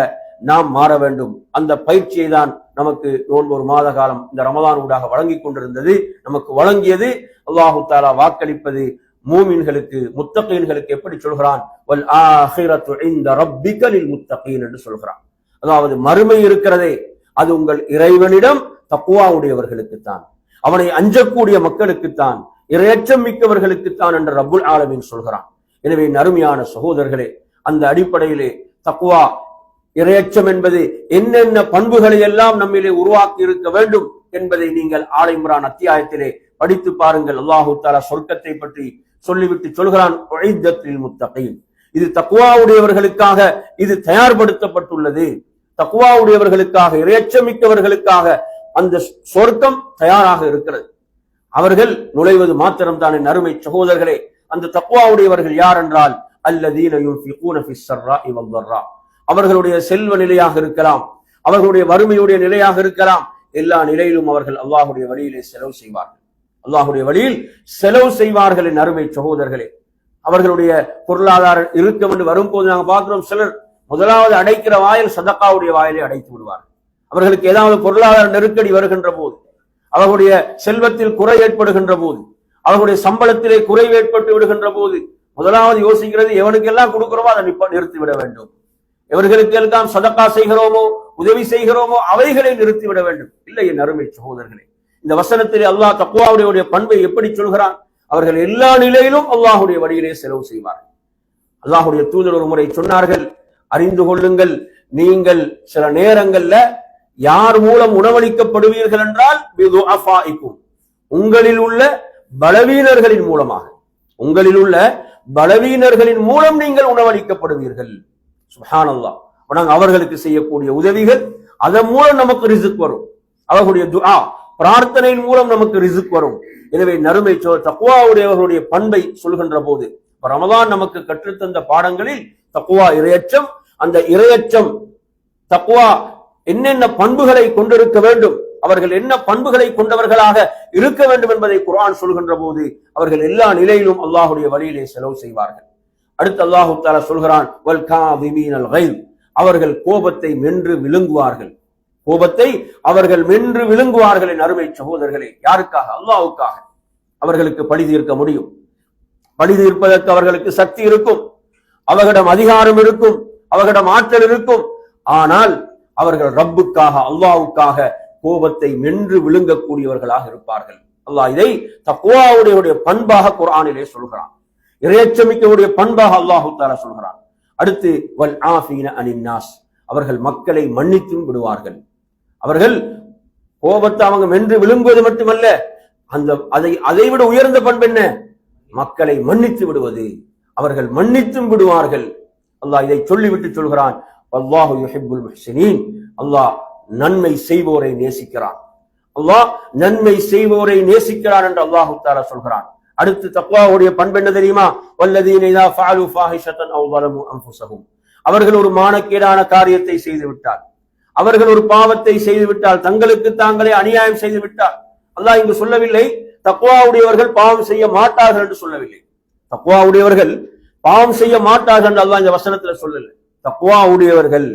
நாம் மாற வேண்டும். அந்த பயிற்சியை தான் நமக்கு நோன்பு ஒரு மாத காலம் இந்த ரமதான் ஊடாக வழங்கி கொண்டிருந்தது, நமக்கு வழங்கியது. அல்லாஹு தஆலா வாக்களிப்பது மூமின்களுக்கு, முத்தகீன்களுக்கு எப்படி சொல்கிறான், வல் ஆகிரத்து இன்த ரப்பிக லில் முத்தகீன் என்று சொல்கிறான். அதாவது மறுமை இருக்கிறதே, அது உங்கள் இறைவனிடம் தக்வா உடையவர்களுக்குத்தான், அவனை அஞ்சக்கூடிய மக்களுக்குத்தான், இரையச்சம் மிக்கவர்களுக்குத்தான் என்று ரப்புல் ஆலமீன் சொல்கிறான். எனவே நறுமையான சகோதரர்களே, அந்த அடிப்படையிலே தக்வா, இரையச்சம் என்பது என்னென்ன பண்புகளை எல்லாம் நம்மிலே உருவாக்கி இருக்க வேண்டும் என்பதை நீங்கள் ஆல இம்ரான் அத்தியாயத்திலே படித்து பாருங்கள். அல்லாஹு தஆலா சொர்க்கத்தை பற்றி சொல்லிவிட்டு சொல்கிறான், உஇத்தத்தில் முத்தகீன், இது தக்வாவுடையவர்களுக்காக இது தயார்படுத்தப்பட்டுள்ளது. தக்வாவுடையவர்களுக்காக, இறையச்சமிக்கவர்களுக்காக அந்த சொர்க்கம் தயாராக இருக்கிறது. அவர்கள் நுழைவது மாத்திரம் தான். அருமை சகோதரர்களே, அந்த தக்வாவுடையவர்கள் யார் என்றால் அல்லதீன யுன்ஃபிகூன ஃபிஸ் ஸர்ராஇ வல் ضர்ரா, அவர்களுடைய செல்வ நிலையாக இருக்கலாம், அவர்களுடைய வறுமையுடைய நிலையாக இருக்கலாம், எல்லா நிலையிலும் அவர்கள் அல்லாஹ்வுடைய வழியிலே செலவு செய்வார்கள். அல்லாஹ்வுடைய வழியில் செலவு செய்வார்கள். என் அருமை சகோதரர்களே, அவர்களுடைய பொருளாதார இருக்கும் என்று வரும்போது நாங்கள் பார்க்கிறோம், சிலர் முதலாவது அடைக்கிற வாயில் சதக்காவுடைய வாயிலை அடைத்து விடுவார்கள். அவர்களுக்கு ஏதாவது பொருளாதார நெருக்கடி வருகின்ற போது, அவர்களுடைய செல்வத்தில் குறை ஏற்படுகின்ற போது, அவர்களுடைய சம்பளத்திலே குறைவு ஏற்பட்டு விடுகின்ற போது முதலாவது யோசிக்கிறது, எவனுக்கெல்லாம் கொடுக்கிறோமோ அதை நிறுத்திவிட வேண்டும். எவர்களுக்கெல்லாம் சதக்கா செய்கிறோமோ, உதவி செய்கிறோமோ அவைகளை நிறுத்திவிட வேண்டும். இல்லை என் அருமை சகோதரர்களே, இந்த வசனத்திலே அல்லாஹ் தக்வாவுடைய பண்பை எப்படி சொல்கிறான்? அவர்கள் எல்லா நிலையிலும் அல்லாஹுடைய வழியிலே செலவு செய்வார்கள். அல்லாஹுடைய தூதர் ஒரு முறை சொன்னார்கள், அறிந்து கொள்ளுங்கள், நீங்கள் சில நேரங்கள்ல யார் மூலம் உணவளிக்கப்படுவீர்கள் என்றால் உங்களில் உள்ள பலவீனர்களின் மூலமாக, உங்களில் உள்ள பலவீனர்களின் மூலம் நீங்கள் உணவளிக்கப்படுவீர்கள். சுப்ஹானல்லாஹ். நாங்கள் அவர்களுக்கு செய்யக்கூடிய உதவிகள், அதன் மூலம் நமக்கு ரிஸ்க் வரும். அவர்களுடைய துஆ பிரார்த்தனையின் மூலம் நமக்கு ரிஸ்க் வரும். எனவே நறுமை தக்வாவுடையவர்களுடைய பண்பை சொல்கின்ற போது ரமலான் நமக்கு கற்றுத்தந்த பாடங்களில் தக்வா இறையச்சம், அந்த இறையச்சம் தக்வா என்னென்ன பண்புகளை கொண்டிருக்க வேண்டும், அவர்கள் என்ன பண்புகளை கொண்டவர்களாக இருக்க வேண்டும் என்பதை குர்ஆன் சொல்கின்ற போது அவர்கள் எல்லா நிலையிலும் அல்லாஹ்வுடைய வழியிலே செலவு செய்வார்கள். அடுத்து அல்லாஹ் தஆலா சொல்கிறான், வல் காதிமீனல் கைல், அவர்கள் கோபத்தை மென்று விழுங்குவார்கள். கோபத்தை அவர்கள் மென்று விழுங்குவார்கள். என் அருமை சகோதரர்களே, யாருக்காக? அல்லாஹ்வுக்காக. அவர்களுக்கு பழி தீர்க்க முடியும். பழி தீர்ப்பதற்கு அவர்களுக்கு சக்தி இருக்கும், அவர்களிடம் அதிகாரம் இருக்கும், அவர்களிடம் ஆற்றல் இருக்கும். ஆனால் அவர்கள் ரப்புக்காக, அல்லாஹ்வுக்காக கோபத்தை மென்று விழுங்கக்கூடியவர்களாக இருப்பார்கள். அல்லாஹ் இதை தக்வாவுடைய பண்பாக குர்ஆனிலே சொல்கிறான். இறையச்சமிக்கவுடைய பண்பாக அல்லாஹு தஆலா சொல்கிறான். அடுத்து வல் ஆஃபீன அனின் நாஸ், அவர்கள் மக்களை மன்னித்தும் விடுவார்கள். அவர்கள் கோபத்தை அவங்க மென்று விழுங்குவது மட்டுமல்ல, அதை விட உயர்ந்த பண்பு என்ன? மக்களை மன்னித்து விடுவது. அவர்கள் மன்னித்தும் விடுவார்கள். அல்லாஹ் இதை சொல்லிவிட்டு சொல்கிறான், வல்லாஹு யுஹிப்புல் முஹ்சினீன், அல்லாஹ் நன்மை செய்வோரை நேசிக்கிறான். அல்லாஹ் நன்மை செய்வோரை நேசிக்கிறான் என்று அல்லாஹு தஆலா சொல்கிறான். அடுத்து தக்வாவுடைய பண்பு என்ன தெரியுமா? வல்லதீன இதா ஃபஅலு ஃபாஹிஷத்தன் அவ் ஸலமு அன்ஃபுஸஹும், அவர்கள் ஒரு மானக்கேடான காரியத்தை செய்து விட்டால், அவர்கள் ஒரு பாவத்தை செய்து விட்டால், தங்களுக்கு தாங்களே அநியாயம் செய்து விட்டால், அல்லாஹ் இங்கு சொல்லவில்லை தக்வாவுடையவர்கள் பாவம் செய்ய மாட்டார்கள் என்று சொல்லவில்லை. தக்வாவுடையவர்கள் பாவம் செய்ய மாட்டார்கள் என்று அல்லாஹ் இந்த வசனத்தில் சொல்லல. தக்வாவுடையவர்கள்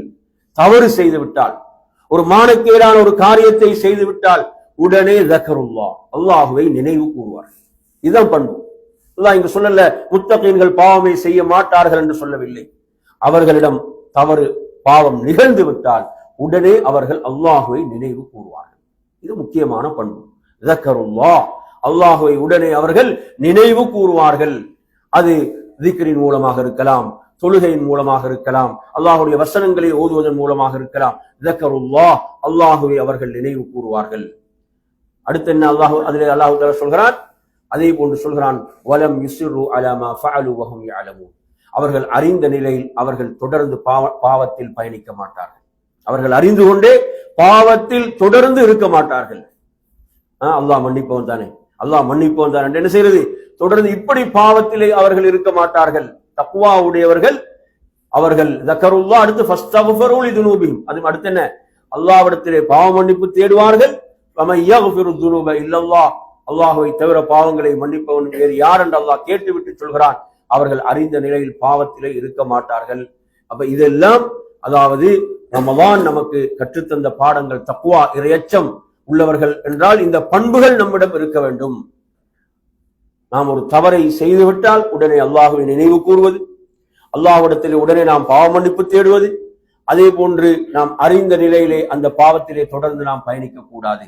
தவறு செய்து விட்டால், ஒரு மானக்கேடான ஒரு காரியத்தை செய்து விட்டால் உடனே ஸக்கருல்லாஹ், அல்லாஹ்வை நினைவு கூறுவார். இதுதான் பண்பு. அல்லாஹ் இங்கு சொல்லல முத்தகீன்கள் பாவமே செய்ய மாட்டார்கள் என்று சொல்லவில்லை. அவர்களிடம் தவறு பாவம் நிகழ்ந்து விட்டால் உடனே அவர்கள் அல்லாஹ்வை நினைவு கூறுவார்கள். இது முக்கியமான பண்பு. ஸக்கருல்லாஹ், அல்லாஹ்வை உடனே அவர்கள் நினைவு கூறுவார்கள். அது திக்ரின் மூலமாக இருக்கலாம், தொழுகையின் மூலமாக இருக்கலாம், அல்லாஹ்வுடைய வசனங்களை ஓதுவதன் மூலமாக இருக்கலாம். ஸக்கருல்லாஹ், அல்லாஹ்வை அவர்கள் நினைவு கூறுவார்கள். அடுத்து என்ன அதிலே அல்லாஹ் தஆலா சொல்கிறான், அதே போன்று சொல்கிறான், வலம் யுஸ்ரு அலா மா ஃபஅலு வஹும் யஅலமூன், அவர்கள் அறிந்த நிலையில் அவர்கள் தொடர்ந்து பாவத்தில் பயணிக்க மாட்டார்கள். அவர்கள் அறிந்து கொண்டே பாவத்தில் தொடர்ந்து இருக்க மாட்டார்கள். அல்லாஹ் மன்னிப்பவன் தானே, அல்லாஹ் மன்னிப்பவன் தானே என்ன செய்யறது? தொடர்ந்து இப்படி பாவத்திலே அவர்கள் இருக்க மாட்டார்கள். தக்வா உடையவர்கள் அவர்கள் ஸக்கருல்லாஹ், அடுத்து ஃபஸ்தக்ஃபிரு லிதுனூபிஹிம், அது அடுத்து என்ன? அல்லாஹ்விடத்திலே பாவ மன்னிப்பு தேடுவார்கள். வமன் யக்ஃபிரு ذுனூப இல்லல்லாஹ், அல்லாஹ்வை தவிர பாவங்களை மன்னிப்பவன் வேறு யார் என்று அல்லாஹ் கேட்டுவிட்டு சொல்கிறான். அவர்கள் அறிந்த நிலையில் பாவத்திலே இருக்க மாட்டார்கள். அப்ப இதெல்லாம் அதாவது ரமலான் நமக்கு கற்றுத்தந்த பாடங்கள். தக்வா இறையச்சம் உள்ளவர்கள் என்றால் இந்த பண்புகள் நம்மிடம் இருக்க வேண்டும். நாம் ஒரு தவறை செய்துவிட்டால் உடனே அல்லாஹ்வை நினைவு கூறுவது, அல்லாஹ்விடத்திலே உடனே நாம் பாவ மன்னிப்பு தேடுவது, அதே போன்று நாம் அறிந்த நிலையிலே அந்த பாவத்திலே தொடர்ந்து நாம் பயணிக்க கூடாது,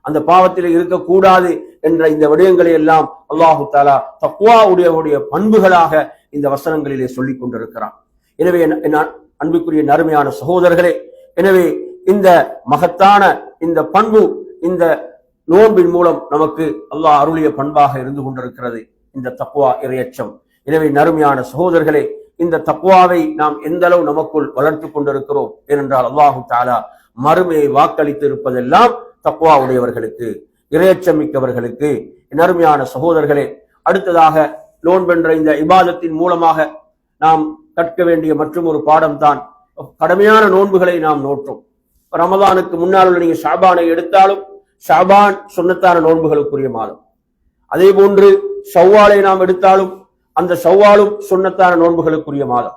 அந்த பாவத்திலே இருக்கக்கூடாது என்ற இந்த விடயங்களை எல்லாம் அல்லாஹு தஆலா தக்வா உடைய பண்புகளாக இந்த வசனங்களிலே சொல்லிக் கொண்டிருக்கிறான். எனவே அன்புக்குரிய நறுமையான சகோதரர்களே, எனவே இந்த மகத்தான இந்த பண்பு இந்த நோன்பின் மூலம் நமக்கு அல்லாஹ் அருளிய பண்பாக இருந்து கொண்டிருக்கிறது. இந்த தக்வா, இறையச்சம். எனவே நறுமையான சகோதரர்களே, இந்த தக்வாவை நாம் எந்த அளவு நமக்குள் வளர்த்து கொண்டிருக்கிறோம் ஏனென்றால் அல்லாஹு தஆலா மறுமையை வாக்களித்து இருப்பதெல்லாம் தக்வா உடையவர்களுக்கு, இறையச்சம் மிக்கவர்களுக்கு. நறுமையான சகோதரர்களே, அடுத்ததாக நோன்பென்ற இந்த இபாதத்தின் மூலமாக நாம் கற்க வேண்டிய மற்றும் ஒரு பாடம் தான் கடமையான நோன்புகளை நாம் நோற்றோம். ரமதானுக்கு முன்னால் உள்ள நீங்க ஷாபானை எடுத்தாலும் ஷாபான் சுன்னத்தான நோன்புகளுக்குரிய மாதம். அதே போன்று ஷவ்வாலை நாம் எடுத்தாலும் அந்த ஷவ்வாலும் சுன்னத்தான நோன்புகளுக்குரிய மாதம்.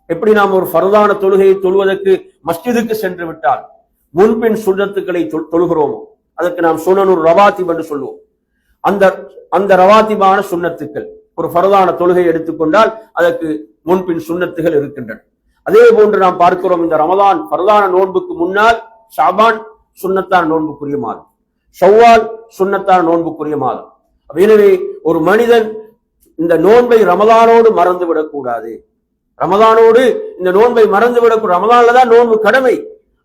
எப்படி நாம் ஒரு ஃபர்தான தொழுகையை தொழுவதற்கு மஸ்ஜிதுக்கு சென்று விட்டால் முன்பின் சுன்னத்துக்களை தொழுகிறோமோ அதற்கு நாம் சுனனுர் ரவாத்திப் என்று சொல்லுவோம். அந்த ரவாத்திபான சுன்னத்துக்கள், ஒரு ஃபர்தான தொழுகை எடுத்துக்கொண்டால் அதற்கு முன்பின் சுன்னத்துகள் இருக்கின்றன. அதே போன்று நாம் பார்க்கிறோம், இந்த ரமதான் ஃபர்தான நோன்புக்கு முன்னால் ஷாபான் சுன்னத்தான நோன்புக்குரிய மாதம், ஷவ்வால் சுன்னத்தான நோன்புக்குரிய மாதம். எனவே ஒரு மனிதன் இந்த நோன்பை ரமதானோடு மறந்து விடக்கூடாது. ரமதானோடு இந்த நோன்பை மறந்து விடக்கூடாது. ரமதான்ல தான் நோன்பு கடமை,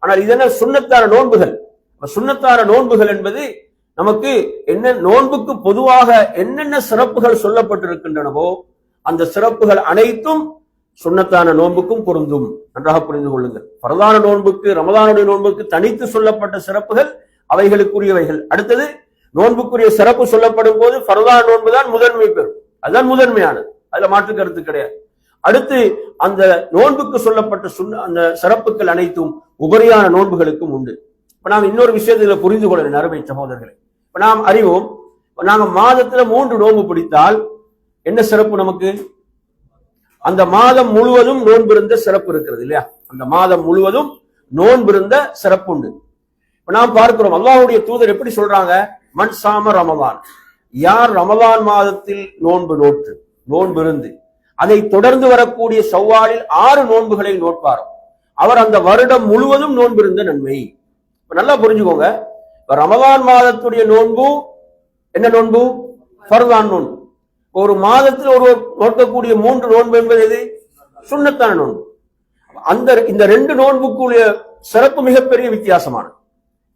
ஆனால் இதெல்லாம் சுன்னத்தான நோன்புகள். சுன்னத்தான நோன்புகள் என்பது நமக்கு என்ன, நோன்புக்கு பொதுவாக என்னென்ன சிறப்புகள் சொல்லப்பட்டிருக்கின்றனவோ அந்த சிறப்புகள் அனைத்தும் சுன்னத்தான நோன்புக்கும் பொருந்தும். நன்றாக புரிந்து கொள்ளுங்கள். பிரதான நோன்புக்கு, ரமதானுடைய நோன்புக்கு தனித்து சொல்லப்பட்ட சிறப்புகள் அவைகளுக்குரியவைகள். அடுத்தது நோன்புக்குரிய சிறப்பு சொல்லப்படும் போது ஃபர்தான நோன்பு தான் முதன்மை பெறும், அதுதான் முதன்மையானது, அதுல மாற்று கருத்து கிடையாது. அடுத்து அந்த நோன்புக்கு சொல்லப்பட்ட அந்த சிறப்புகள் அனைத்தும் உபரியான நோன்புகளுக்கும் உண்டு. இப்ப நாம் இன்னொரு விஷயத்துல புரிந்து கொள்ள அருமை சகோதரர்களை, இப்ப நாம் அறிவோம், நாங்க மாதத்துல 3 நோன்பு பிடித்தால் என்ன சிறப்பு நமக்கு? அந்த மாதம் முழுவதும் நோன்பு இருந்த சிறப்பு இருக்கிறது இல்லையா? அந்த மாதம் முழுவதும் நோன்பு இருந்த சிறப்பு உண்டு. இப்ப நாம் பார்க்கிறோம், அல்லாஹ்வுடைய தூதர் எப்படி சொல்றாங்க, மன் சாம ரமலான், யார் ரமலான் மாதத்தில் நோன்பு இருந்து அதை தொடர்ந்து வரக்கூடிய ஷவ்வாலில் 6 நோன்புகளை நோட்பாரோ அவர் அந்த வருடம் முழுவதும் நோன்பு இருந்த நன்மை. நல்லா புரிஞ்சுக்கோங்க, ரமலான் மாதத்துடைய நோன்பு என்ன நோன்பு? ஃபர்தான் நோன்பு. ஒரு மாதத்தில் ஒருவர் நோக்கக்கூடிய 3 நோன்பு என்பது எது? சுன்னத்தான நோன்பு. இந்த 2 நோன்புக்குரிய சிறப்பு மிகப்பெரிய வித்தியாசமானது.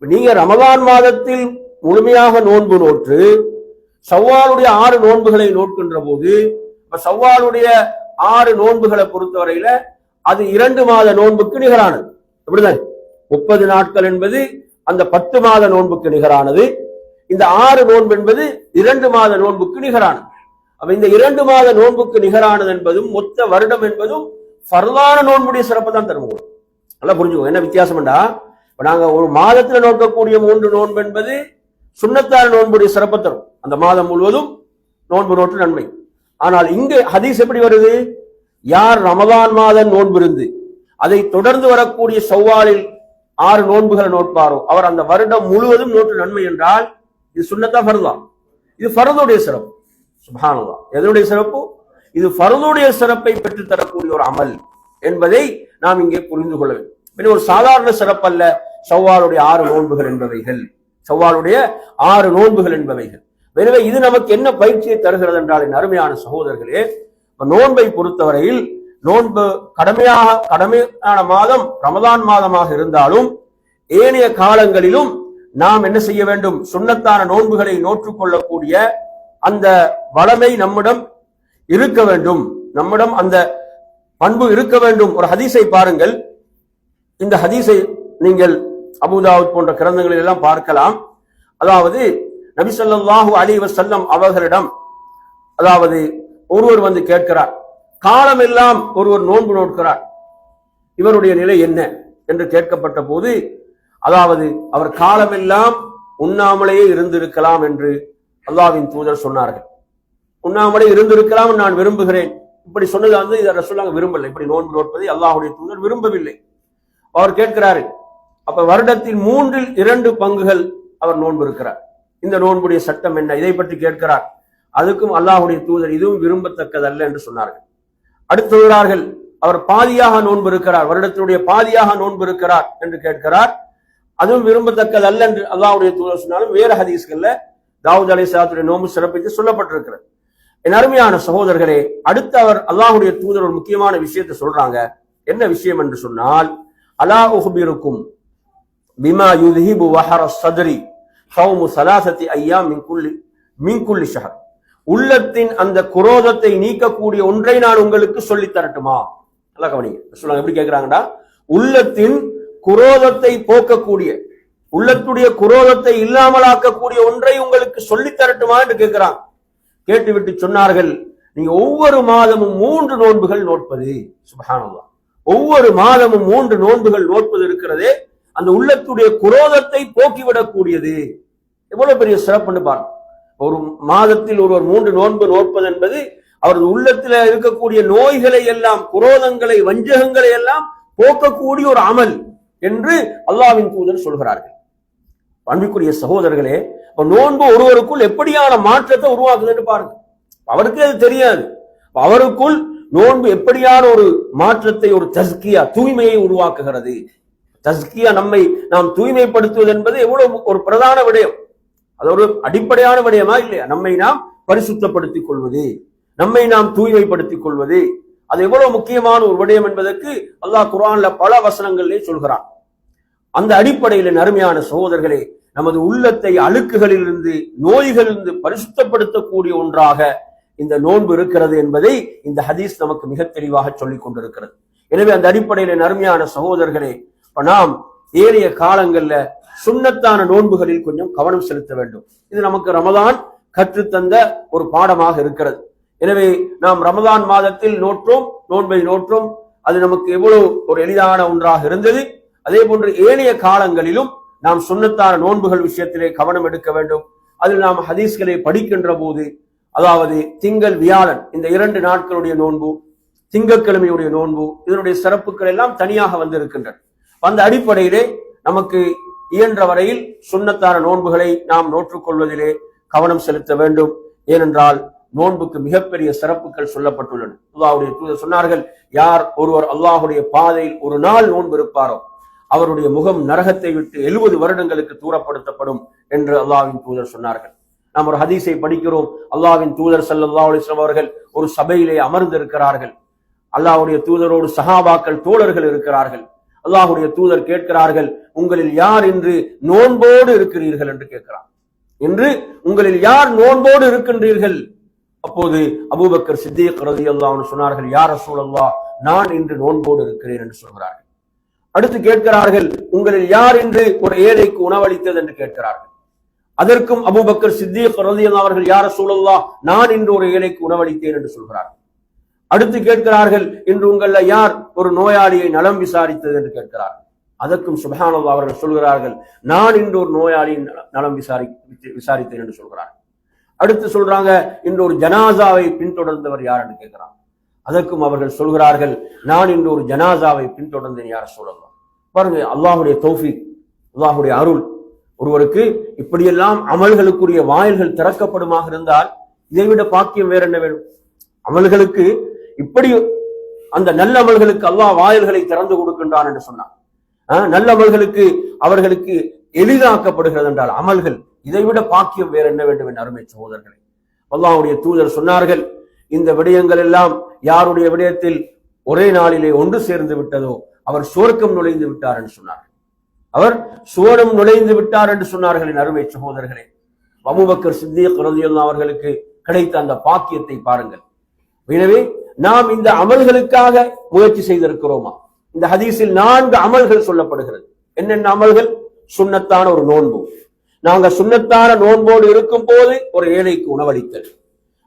நீங்க ரமலான் மாதத்தில் முழுமையாக நோன்பு நோற்று ஷவ்வாலுடைய 6 நோன்புகளை நோக்கின்ற போது, ஷவ்வாலுடைய 6 நோன்புகளை பொறுத்தவரையில அது 2 மாத நோன்புக்கு நிகரானது. அப்படிதான் 30 நாட்கள் என்பது அந்த 10 மாத நோன்புக்கு நிகரானது. இந்த 6 நோன்பு என்பது 2 மாத நோன்புக்கு நிகரானது. அப்ப இந்த 2 மாத நோன்புக்கு நிகரானது என்பதும் மொத்த வருடம் என்பதும் ஃபர்தான நோன்புடைய சிறப்பு தான் தருவோம். நல்லா புரிஞ்சுக்கோங்க, என்ன வித்தியாசம்டா, இப்ப நாங்க ஒரு மாதத்துல நோக்கக்கூடிய 3 நோன்பு என்பது சுன்னத்தான நோன்புடைய சிறப்பு தரும், அந்த மாதம் முழுவதும் நோன்பு நோற்று நன்மை. ஆனால் இங்கு ஹதீஸ் எப்படி வருது? யார் ரமதான் மாதம் நோன்பு இருந்து அதை தொடர்ந்து வரக்கூடிய ஷவ்வாலில் 6 நோன்புகளை நோட்பாரோ அவர் அந்த வருடம் முழுவதும் நோற்று நன்மை என்றால் இது சுன்னத்தா ஃபர்தா? இது ஃபர்துடைய சிறப்பு. சுப்ஹானல்லாஹ், எதனுடைய சிறப்பு? இது ஃபர்துடைய சிறப்பை பெற்று தரக்கூடிய ஒரு அமல் என்பதை நாம் இங்கே புரிந்து கொள்ள வேண்டும். ஒரு சாதாரண சிறப்பு அல்ல ஷவ்வாலுடைய 6 நோன்புகள் என்பவைகள், ஷவ்வாலுடைய 6 நோன்புகள் என்பவைகள். எனவே இது நமக்கு என்ன பயிற்சியை தருகிறது என்றால், என் அருமையான சகோதரர்களே, நோன்பை பொறுத்தவரையில் நோன்பு கடமையான மாதம் ரமதான் மாதமாக இருந்தாலும் ஏனைய காலங்களிலும் நாம் என்ன செய்ய வேண்டும்? சுன்னத்தான நோன்புகளை நோற்றுக்கொள்ளக்கூடிய அந்த வளமை நம்மிடம் இருக்க வேண்டும், நம்மிடம் அந்த பண்பு இருக்க வேண்டும். ஒரு ஹதீஸை பாருங்கள், இந்த ஹதீஸை நீங்கள் அபூதாவுத் போன்ற கிரந்தங்களில் எல்லாம் பார்க்கலாம். அதாவது நபி ஸல்லல்லாஹு அலைஹி வஸல்லம் அவர்களிடம் அதாவது ஒருவர் வந்து கேட்கிறார், காலமெல்லாம் ஒருவர் நோன்பு நோக்கிறார், இவருடைய நிலை என்ன என்று கேட்கப்பட்ட போது, அதாவது அவர் காலமெல்லாம் உண்ணாமலேயே இருந்திருக்கலாம் என்று அல்லாஹ்வின் தூதர் சொன்னார்கள். உண்ணாமலே இருந்திருக்கலாம் நான் விரும்புகிறேன், இப்படி சொன்னது வந்து இதை ரசூலுல்லாஹ் விரும்பவில்லை, இப்படி நோன்பு நோட்பதை அல்லாஹ்வுடைய தூதர் விரும்பவில்லை. அவர் கேட்கிறாரு, அப்ப வருடத்தில் 2/3 பங்குகள் அவர் நோன்பு இருக்கிறார், இந்த நோன்புடைய சட்டம் என்ன, இதை பற்றி கேட்கிறார். அதுக்கும் அல்லாஹ்வுடைய தூதர் இதுவும் விரும்பத்தக்கதல்ல என்று சொன்னார்கள். அடுத்து சொல்கிறார்கள், அவர் பாதியாக நோன்பு இருக்கிறார், வருடத்தினுடைய பாதியாக நோன்பு இருக்கிறார் என்று கேட்கிறார், அதுவும் விரும்பத்தக்கதல்ல என்று அல்லாஹ்வுடைய தூதர் சொன்னாலும் வேற ஹதீஸ்கள்ல தாவூத் அலைஹிஸ்ஸலாத்துடைய நோன்பு சிறப்பித்து சொல்லப்பட்டிருக்கிறது. என் அருமையான சகோதரர்களே, அடுத்து அவர் அல்லாஹ்வுடைய தூதர் ஒரு முக்கியமான விஷயத்தை சொல்றாங்க. என்ன விஷயம் என்று சொன்னால், அலா உஹ்பிருக்கும் பிமா யுذஹிபு வஹர ஸத்ரி ஸௌமு ஸலாஸத்தி அய்யாம் மின் குல்லி ஷஹர். உள்ளத்தின் அந்த குரோதத்தை நீக்கக்கூடிய ஒன்றை நான் உங்களுக்கு சொல்லித் தரட்டுமா? நல்லா கவனிங்க. சொல்லுவாங்க, எப்படி கேட்கிறாங்கடா, உள்ளத்தின் குரோதத்தை போக்கக்கூடிய, உள்ளத்துடைய குரோதத்தை இல்லாமலாக்கக்கூடிய ஒன்றை உங்களுக்கு சொல்லித் தரட்டுமா என்று கேட்கிறாங்க. கேட்டுவிட்டு சொன்னார்கள், நீங்க ஒவ்வொரு மாதமும் 3 நோன்புகள் நோட்பது. சுப்ஹானல்லாஹ், ஒவ்வொரு மாதமும் 3 நோன்புகள் நோட்பது இருக்கிறதே, அந்த உள்ளத்துடைய குரோதத்தை போக்கிவிடக்கூடியது. எவ்வளவு பெரிய சிறப்புன்னு பாருங்க. ஒரு மாதத்தில் ஒருவர் 3 நோன்பு நோட்பது என்பது அவரது உள்ளத்தில் இருக்கக்கூடிய நோய்களை எல்லாம், குரோதங்களை, வஞ்சகங்களை எல்லாம் போக்கக்கூடிய ஒரு அமல் என்று அல்லாஹ்வின் தூதர் சொல்கிறார்கள். அன்பிற்குரிய சகோதரர்களே, நோன்பு ஒருவருக்குள் எப்படியான மாற்றத்தை உருவாக்குதுன்னு பாருங்க. அவருக்கு அது தெரியாது. அவருக்குள் நோன்பு எப்படியான ஒரு மாற்றத்தை, ஒரு தஸ்கியா, தூய்மையை உருவாக்குகிறது. தஸ்கியா, நாம் தூய்மைப்படுத்துவது என்பது எவ்வளவு ஒரு பிரதான விடயம். அது ஒரு அடிப்படையான விடயமா இல்லையா? நம்மை நாம் பரிசுத்தப்படுத்திக் கொள்வது, நம்மை நாம் தூய்மைப்படுத்திக் கொள்வது, அது எவ்வளவு முக்கியமான ஒரு விடயம் என்பதற்கு அல்லாஹ் குர்ஆன்ல பல வசனங்களிலே சொல்கிறான். அந்த அடிப்படையில் அருமையான சகோதரர்களே, நமது உள்ளத்தை அழுக்குகளிலிருந்து, நோய்களிலிருந்து பரிசுத்தப்படுத்தக்கூடிய ஒன்றாக இந்த நோன்பு இருக்கிறது என்பதை இந்த ஹதீஸ் நமக்கு மிக தெளிவாக சொல்லிக் கொண்டிருக்கிறது. எனவே அந்த அடிப்படையில் அருமையான சகோதரர்களே, நாம் ஏறிய காலங்கள்ல சுன்னத்தான நோன்புகளில் கொஞ்சம் கவனம் செலுத்த வேண்டும். இது நமக்கு ரமதான் கற்றுத்தந்த ஒரு பாடமாக இருக்கிறது. எனவே நாம் ரமதான் மாதத்தில் நோன்பை நோற்றோம். அது நமக்கு எவ்வளவு ஒரு எளிதான ஒன்றாக இருந்தது. அதே போன்று ஏனைய காலங்களிலும் நாம் சுன்னத்தான நோன்புகள் விஷயத்திலே கவனம் எடுக்க வேண்டும். அதில் நாம் ஹதீஸ்களை படிக்கின்ற போது, அதாவது திங்கள், வியாழன் இந்த 2 நாட்களுடைய நோன்பு, திங்கட்கிழமையுடைய நோன்பு, இதனுடைய சிறப்புகள் எல்லாம் தனியாக வந்திருக்கின்றன. அந்த அடிப்படையிலே நமக்கு இயன்ற வரையில் சுன்னத்தான நோன்புகளை நாம் நோற்றுக்கொள்வதிலே கவனம் செலுத்த வேண்டும். ஏனென்றால் நோன்புக்கு மிகப்பெரிய சிறப்புகள் சொல்லப்பட்டுள்ளன. அல்லாஹ்வுடைய தூதர் சொன்னார்கள், யார் ஒருவர் அல்லாஹ்வுடைய பாதையில் ஒரு நாள் நோன்பு இருப்பாரோ அவருடைய முகம் நரகத்தை விட்டு 70 வருடங்களுக்கு தூரப்படுத்தப்படும் என்று அல்லாஹ்வின் தூதர் சொன்னார்கள். நாம் ஒரு ஹதீஸை படிக்கிறோம். அல்லாஹ்வின் தூதர் ஸல்லல்லாஹு அலைஹி வஸல்லம் அவர்கள் ஒரு சபையிலே அமர்ந்து இருக்கிறார்கள். அல்லாஹ்வுடைய தூதரோடு சஹாபாக்கள், தோழர்கள் இருக்கிறார்கள். அல்லாஹ்வுடைய தூதர் கேட்கிறார்கள், உங்களில் யார் இன்று நோன்போடு இருக்கிறீர்கள் என்று கேட்கிறார். இன்று உங்களில் யார் நோன்போடு இருக்கின்றீர்கள்? அப்போது அபூபக்கர் சித்தீக் ரலியல்லாஹு அன்ஹு சொன்னார்கள், யா ரசூலல்லாஹ், நான் இன்று நோன்போடு இருக்கிறேன் என்று சொல்கிறார்கள். அடுத்து கேட்கிறார்கள், உங்களில் யார் இன்று ஒரு ஏழைக்கு உணவளித்தது என்று கேட்கிறார்கள். அதற்கும் அபூபக்கர் சித்தீக் ரலியல்லாஹு அவர்கள், யா ரசூலல்லாஹ், நான் இன்று ஒரு ஏழைக்கு உணவளித்தேன் என்று சொல்கிறார்கள். அடுத்து கேட்கிறார்கள், இன்று உங்கள யார் ஒரு நோயாளியை நலம் விசாரித்தது என்று கேட்கிறார்கள். அதற்கும் சுப்ஹானல்லாஹ் அவர்கள் சொல்கிறார்கள், நான் இன்று ஒரு நோயாளியின் நலம் விசாரித்தேன் என்று சொல்கிறார்கள். அடுத்து சொல்றாங்க, இன்று ஒரு ஜனாசாவை பின்தொடர்ந்தவர் யார் என்று கேட்கிறாங்க. அதற்கும் அவர்கள் சொல்கிறார்கள், நான் இன்று ஒரு ஜனாசாவை பின்தொடர்ந்தேன் யார் சொல்லலாம். பாருங்க, அல்லாஹுடைய தௌஃபீக், அல்லாஹுடைய அருள். ஒருவருக்கு இப்படியெல்லாம் அமல்களுக்குரிய வாயில்கள் திறக்கப்படுமாக இருந்தால் இதைவிட பாக்கியம் வேற என்ன வேணும்? அமல்களுக்கு இப்படி அந்த நல்ல அமல்களுக்கு அல்லாஹ் வாயில்களை திறந்து கொடுக்கின்றான் என்று சொன்னார். நல்ல அமல்களுக்கு அவர்களுக்கு எளிதாக்கப்படுகிறது என்றால் அமல்கள், இதைவிட பாக்கியம் வேற என்ன வேண்டும் என்று அருமை சகோதரர்களே. அல்லாஹ்வுடைய தூதர் சொன்னார்கள், இந்த விடயங்கள் எல்லாம் யாருடைய விடயத்தில் ஒரே நாளிலே ஒன்று சேர்ந்து விட்டதோ அவர் சுவர்க்கம் நுழைந்து விட்டார் என்று சொன்னார். அவர் சுவனம் நுழைந்து விட்டார் என்று சொன்னார்கள். என் அருமை சகோதரர்களே, அபூபக்கர் சித்தீக் ரலியல்லாஹு அவர்களுக்கு கிடைத்த அந்த பாக்கியத்தை பாருங்கள். எனவே நாம் இந்த அமல்களுக்காக முயற்சி செய்திருக்கிறோமா? இந்த ஹதீஸில் 4 அமல்கள் சொல்லப்படுகிறது. என்னென்ன அமல்கள்? சுன்னத்தான ஒரு நோன்பு, நாங்க சுன்னத்தான நோன்போடு இருக்கும் போது ஒரு ஏழைக்கு உணவளித்தல்,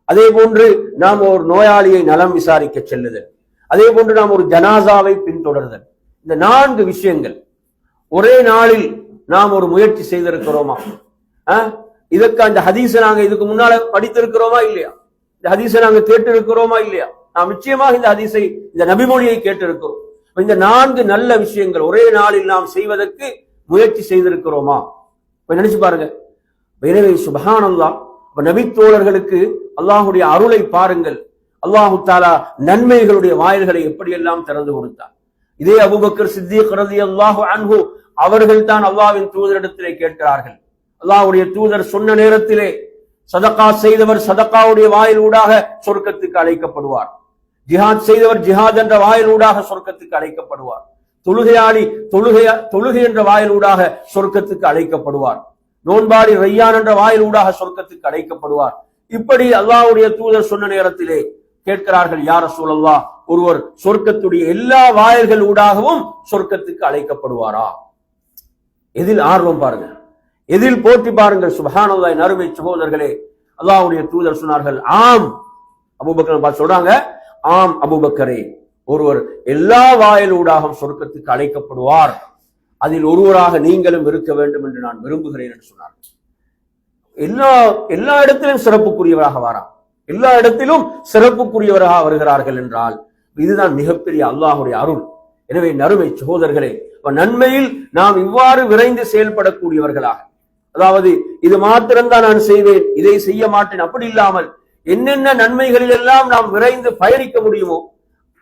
அதே போன்று நாம் ஒரு நோயாளியை நலம் விசாரிக்க செல்லுதல், அதே போன்று நாம் ஒரு ஜனாசாவை பின்தொடர்தல். இந்த 4 விஷயங்கள் ஒரே நாளில் நாம் ஒரு முயற்சி செய்திருக்கிறோமா? இதற்கு அந்த ஹதீஸை நாங்க இதுக்கு முன்னால படித்திருக்கிறோமா இல்லையா? இந்த ஹதீஸை நாங்க கேட்டு இருக்கிறோமா இல்லையா? நாம் நிச்சயமாக இந்த ஹதீஸை, இந்த நபிமொழியை கேட்டிருக்கிறோம். இந்த 4 நல்ல விஷயங்கள் ஒரே நாளில் நாம் செய்வதற்கு முயற்சி செய்திருக்கிறோமா? நினைச்சு பாருங்க. எனவே சுப்ஹானல்லாஹ், நபித்தோழர்களுக்கு அல்லாஹுடைய அருளை பாருங்கள். அல்லாஹு தஆலா நன்மைகளுடைய வாயில்களை எப்படியெல்லாம் திறந்து கொடுத்தார். இதே அபூபக்கர் சித்தீக் ரலியல்லாஹு அன்ஹு அவர்கள் தான் அல்லாஹ்வின் தூதரிடத்திலே கேட்கிறார்கள். அல்லாஹ்வுடைய தூதர் சொன்ன நேரத்திலே சதகா செய்தவர் சதகாவுடைய வாயில் ஊடாக சொர்க்கத்துக்கு அழைக்கப்படுவார். ஜிஹாத் செய்தவர் ஜிஹாத் என்ற வாயில் ஊடாக சொர்க்கத்துக்கு அழைக்கப்படுவார். தொழுகையாளி தொழுகை என்ற வாயில் ஊடாக சொர்க்கத்துக்கு அழைக்கப்படுவார். நோன்பாடி ரையான் என்ற வாயில் ஊடாக சொர்க்கத்துக்கு அழைக்கப்படுவார் இப்படி அல்லாஹ்வுடைய தூதர் சொன்ன நேரத்திலே கேட்கிறார்கள், யா ரசூலல்லாஹ், ஒருவர் சொர்க்கத்துடைய எல்லா வாயில்கள் ஊடாகவும் சொர்க்கத்துக்கு அழைக்கப்படுவாரா? எதில் ஆர்வம் பாருங்க, எதில் போட்டி பாருங்கள். சுப்ஹானல்லாஹ். அருமை சகோதரர்களே, அல்லாஹ்வுடைய தூதர் சொன்னார்கள், ஆம். அபூபக்கர் பார்த்து சொல்றாங்க, ஆம் அபூபக்கரே, ஒருவர் எல்லா வாயில் ஊடாகவும் சொர்க்கத்துக்கு அழைக்கப்படுவார், அதில் ஒருவராக நீங்களும் இருக்க வேண்டும் என்று நான் விரும்புகிறேன் என்று சொன்னார்கள். எல்லா இடத்திலும் சிறப்புக்குரியவராக வாராம், எல்லா இடத்திலும் சிறப்புக்குரியவராக வருகிறார்கள் என்றால் இதுதான் மிகப்பெரிய அல்லாஹ்வுடைய அருள். எனவே நறுமை சகோதரர்களே, நன்மையில் நாம் இவ்வாறு விரைந்து செயல்படக்கூடியவர்களாக, அதாவது இது மாத்திரம்தான் நான் செய்வேன், இதை செய்ய மாட்டேன், அப்படி இல்லாமல் என்னென்ன நன்மைகளில் எல்லாம் நாம் விரைந்து பயணிக்க முடியுமோ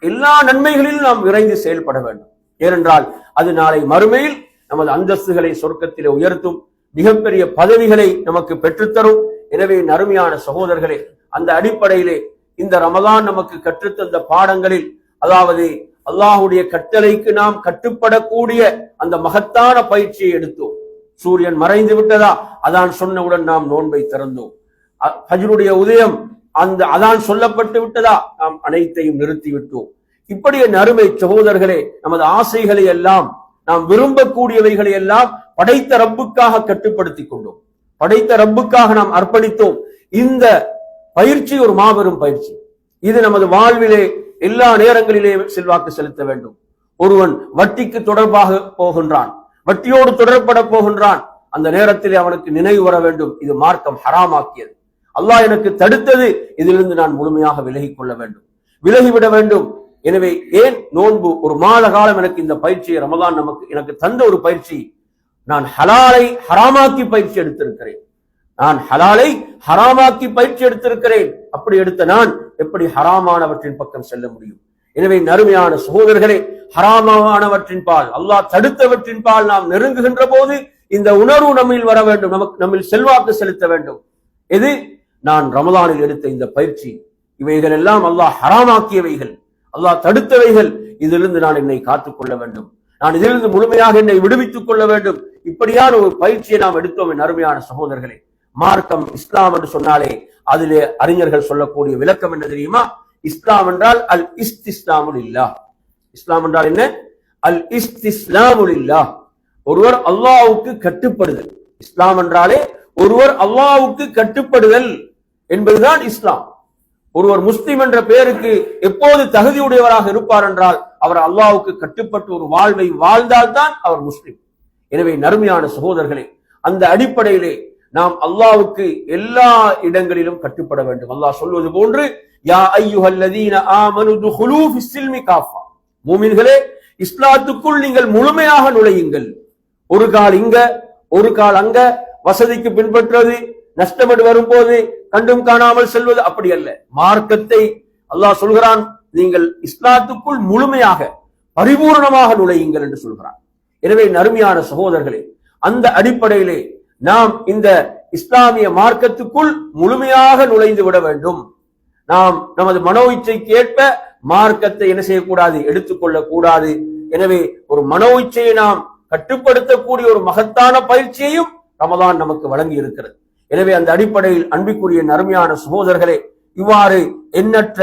எல்லா நன்மைகளிலும் நாம் விரைந்து செயல்பட வேண்டும். ஏனென்றால் அது நாளை மறுமையில் நமது அந்தஸ்துகளை சொர்க்கத்திலே உயர்த்தும், மிகப்பெரிய பதவிகளை நமக்கு பெற்றுத்தரும். எனவே நறுமையான சகோதரர்களே, அந்த அடிப்படையிலே இந்த ரமதான் நமக்கு கற்றுத்தந்த பாடங்களில், அதாவது அல்லாஹ்வுடைய கட்டளைக்கு நாம் கட்டுப்படக்கூடிய அந்த மகத்தான பயிற்சியை எடுத்தோம். சூரியன் மறைந்து விட்டதா, அதான் சொன்னவுடன் நாம் நோன்பை திறந்தோம். ஃபஜ்ருடைய உதயம் அந்த அதான் சொல்லப்பட்டு விட்டதா, நாம் அனைத்தையும் நிறுத்திவிட்டோம். இப்படி அருமை சகோதரர்களே, நமது ஆசைகளை எல்லாம், நாம் விரும்பக்கூடியவைகளை எல்லாம் படைத்த ரப்புக்காக கட்டுப்படுத்திக் கொண்டோம், படைத்த ரப்புக்காக நாம் அர்ப்பணித்தோம். இந்த பயிற்சி ஒரு மாபெரும் பயிற்சி. இது நமது வாழ்விலே எல்லா நேரங்களிலே செல்வாக்கு செலுத்த வேண்டும். ஒருவன் வட்டிக்கு தொடர்பாக போகின்றான், வட்டியோடு தொடர்பட போகின்றான், அந்த நேரத்திலே அவனுக்கு நினைவு வர வேண்டும், இது மார்க்கம் ஹராமாக்கியது, அல்லாஹ் எனக்கு தடுத்தது, இதிலிருந்து நான் முழுமையாக விலகிக் கொள்ள வேண்டும், விலகிவிட வேண்டும். எனவே ஏன் நோன்பு ஒரு மாத காலம் எனக்கு இந்த பயிற்சியை ரமதான் எனக்கு தந்த ஒரு பயிற்சி. நான் ஹலாலை ஹராமாக்கி பயிற்சி எடுத்திருக்கிறேன், நான் ஹலாலை ஹராமாக்கி பயிற்சி எடுத்திருக்கிறேன். அப்படி எடுத்த நான் எப்படி ஹராமானவற்றின் பக்கம் செல்ல முடியும்? எனவே நறுமையான சகோதரர்களே, ஹராமானவற்றின் பால், அல்லாஹ் தடுத்தவற்றின் பால் நாம் நெருங்குகின்ற போது இந்த உணர்வு நம்மில் வர வேண்டும், நம்மில் செல்வாக்கு செலுத்த வேண்டும். எது? நான் ரமதானில் எடுத்த இந்த பயிற்சி, இவைகள் எல்லாம் அல்லாஹ் ஹராமாக்கியவைகள், அல்லாஹ் தடுத்தவைகள், இதிலிருந்து நான் என்னை காத்துக் கொள்ள வேண்டும், நான் இதிலிருந்து முழுமையாக என்னை விடுவித்துக் கொள்ள வேண்டும். இப்படியான ஒரு பயிற்சியை நாம் எடுத்தோம். என் அருமையான சகோதரர்களே, மார்க்கம் இஸ்லாம் என்று சொன்னாலே அதிலே அறிஞர்கள் சொல்லக்கூடிய விளக்கம் என்ன தெரியுமா? இஸ்லாம் என்றால் அல் இஸ்திஸ்லாமுல் இல்லாஹ். இஸ்லாம் என்றால் என்ன? அல் இஸ்திஸ்லாமுல் இல்லாஹ், ஒருவர் அல்லாஹ்வுக்கு கட்டுப்படுதல். இஸ்லாம் என்றாலே ஒருவர் அல்லாஹ்வுக்கு கட்டுப்படுதல் என்பதுதான் இஸ்லாம். ஒருவர் முஸ்லிம் என்ற பெயருக்கு எப்போது தகுதியுடையவராக இருப்பார் என்றால் அவர் அல்லாஹ்வுக்கு கட்டுப்பட்டு ஒரு வாழ்வை வாழ்ந்தால்தான் அவர் முஸ்லிம். எனவே நறுமையான சகோதரர்களே, அந்த அடிப்படையிலே நாம் அல்லாஹ்வுக்கு எல்லா இடங்களிலும் கட்டுப்பட வேண்டும். அல்லாஹ் சொல்வது போன்று, யா அய்யுஹல்லதீன ஆமனு துஹுலூ ஃபிஸ்ஸில்மி காஃபா, மூமின்களே, இஸ்லாத்துக்குள் நீங்கள் முழுமையாக நுழையுங்கள். ஒரு கால் இங்க ஒரு கால் அங்க, வசதிக்கு பின்பற்றுவது, நஷ்டப்பட்டு வரும்போது கண்டும் காணாமல் செல்வது, அப்படி அல்ல. மார்க்கத்தை அல்லாஹ் சொல்கிறான், நீங்கள் இஸ்லாத்துக்குள் முழுமையாக பரிபூர்ணமாக நுழையுங்கள் என்று சொல்கிறான். எனவே நறுமையான சகோதரர்களே, அந்த அடிப்படையிலே நாம் இந்த இஸ்லாமிய மார்க்கத்துக்குள் முழுமையாக நுழைந்து விட வேண்டும். நாம் நமது மனோ இச்சைக்கு ஏற்ப மார்க்கத்தை என்ன செய்யக்கூடாது? எடுத்துக்கொள்ள கூடாது. எனவே ஒரு மனோ இச்சையை நாம் கட்டுப்படுத்தக்கூடிய ஒரு மகத்தான பயிற்சியையும் ரமதான் நமக்கு வழங்கி இருக்கிறது. எனவே அந்த அடிப்படையில் அன்பிற்குரிய நறுமையான சகோதரர்களே, இவ்வாறு எண்ணற்ற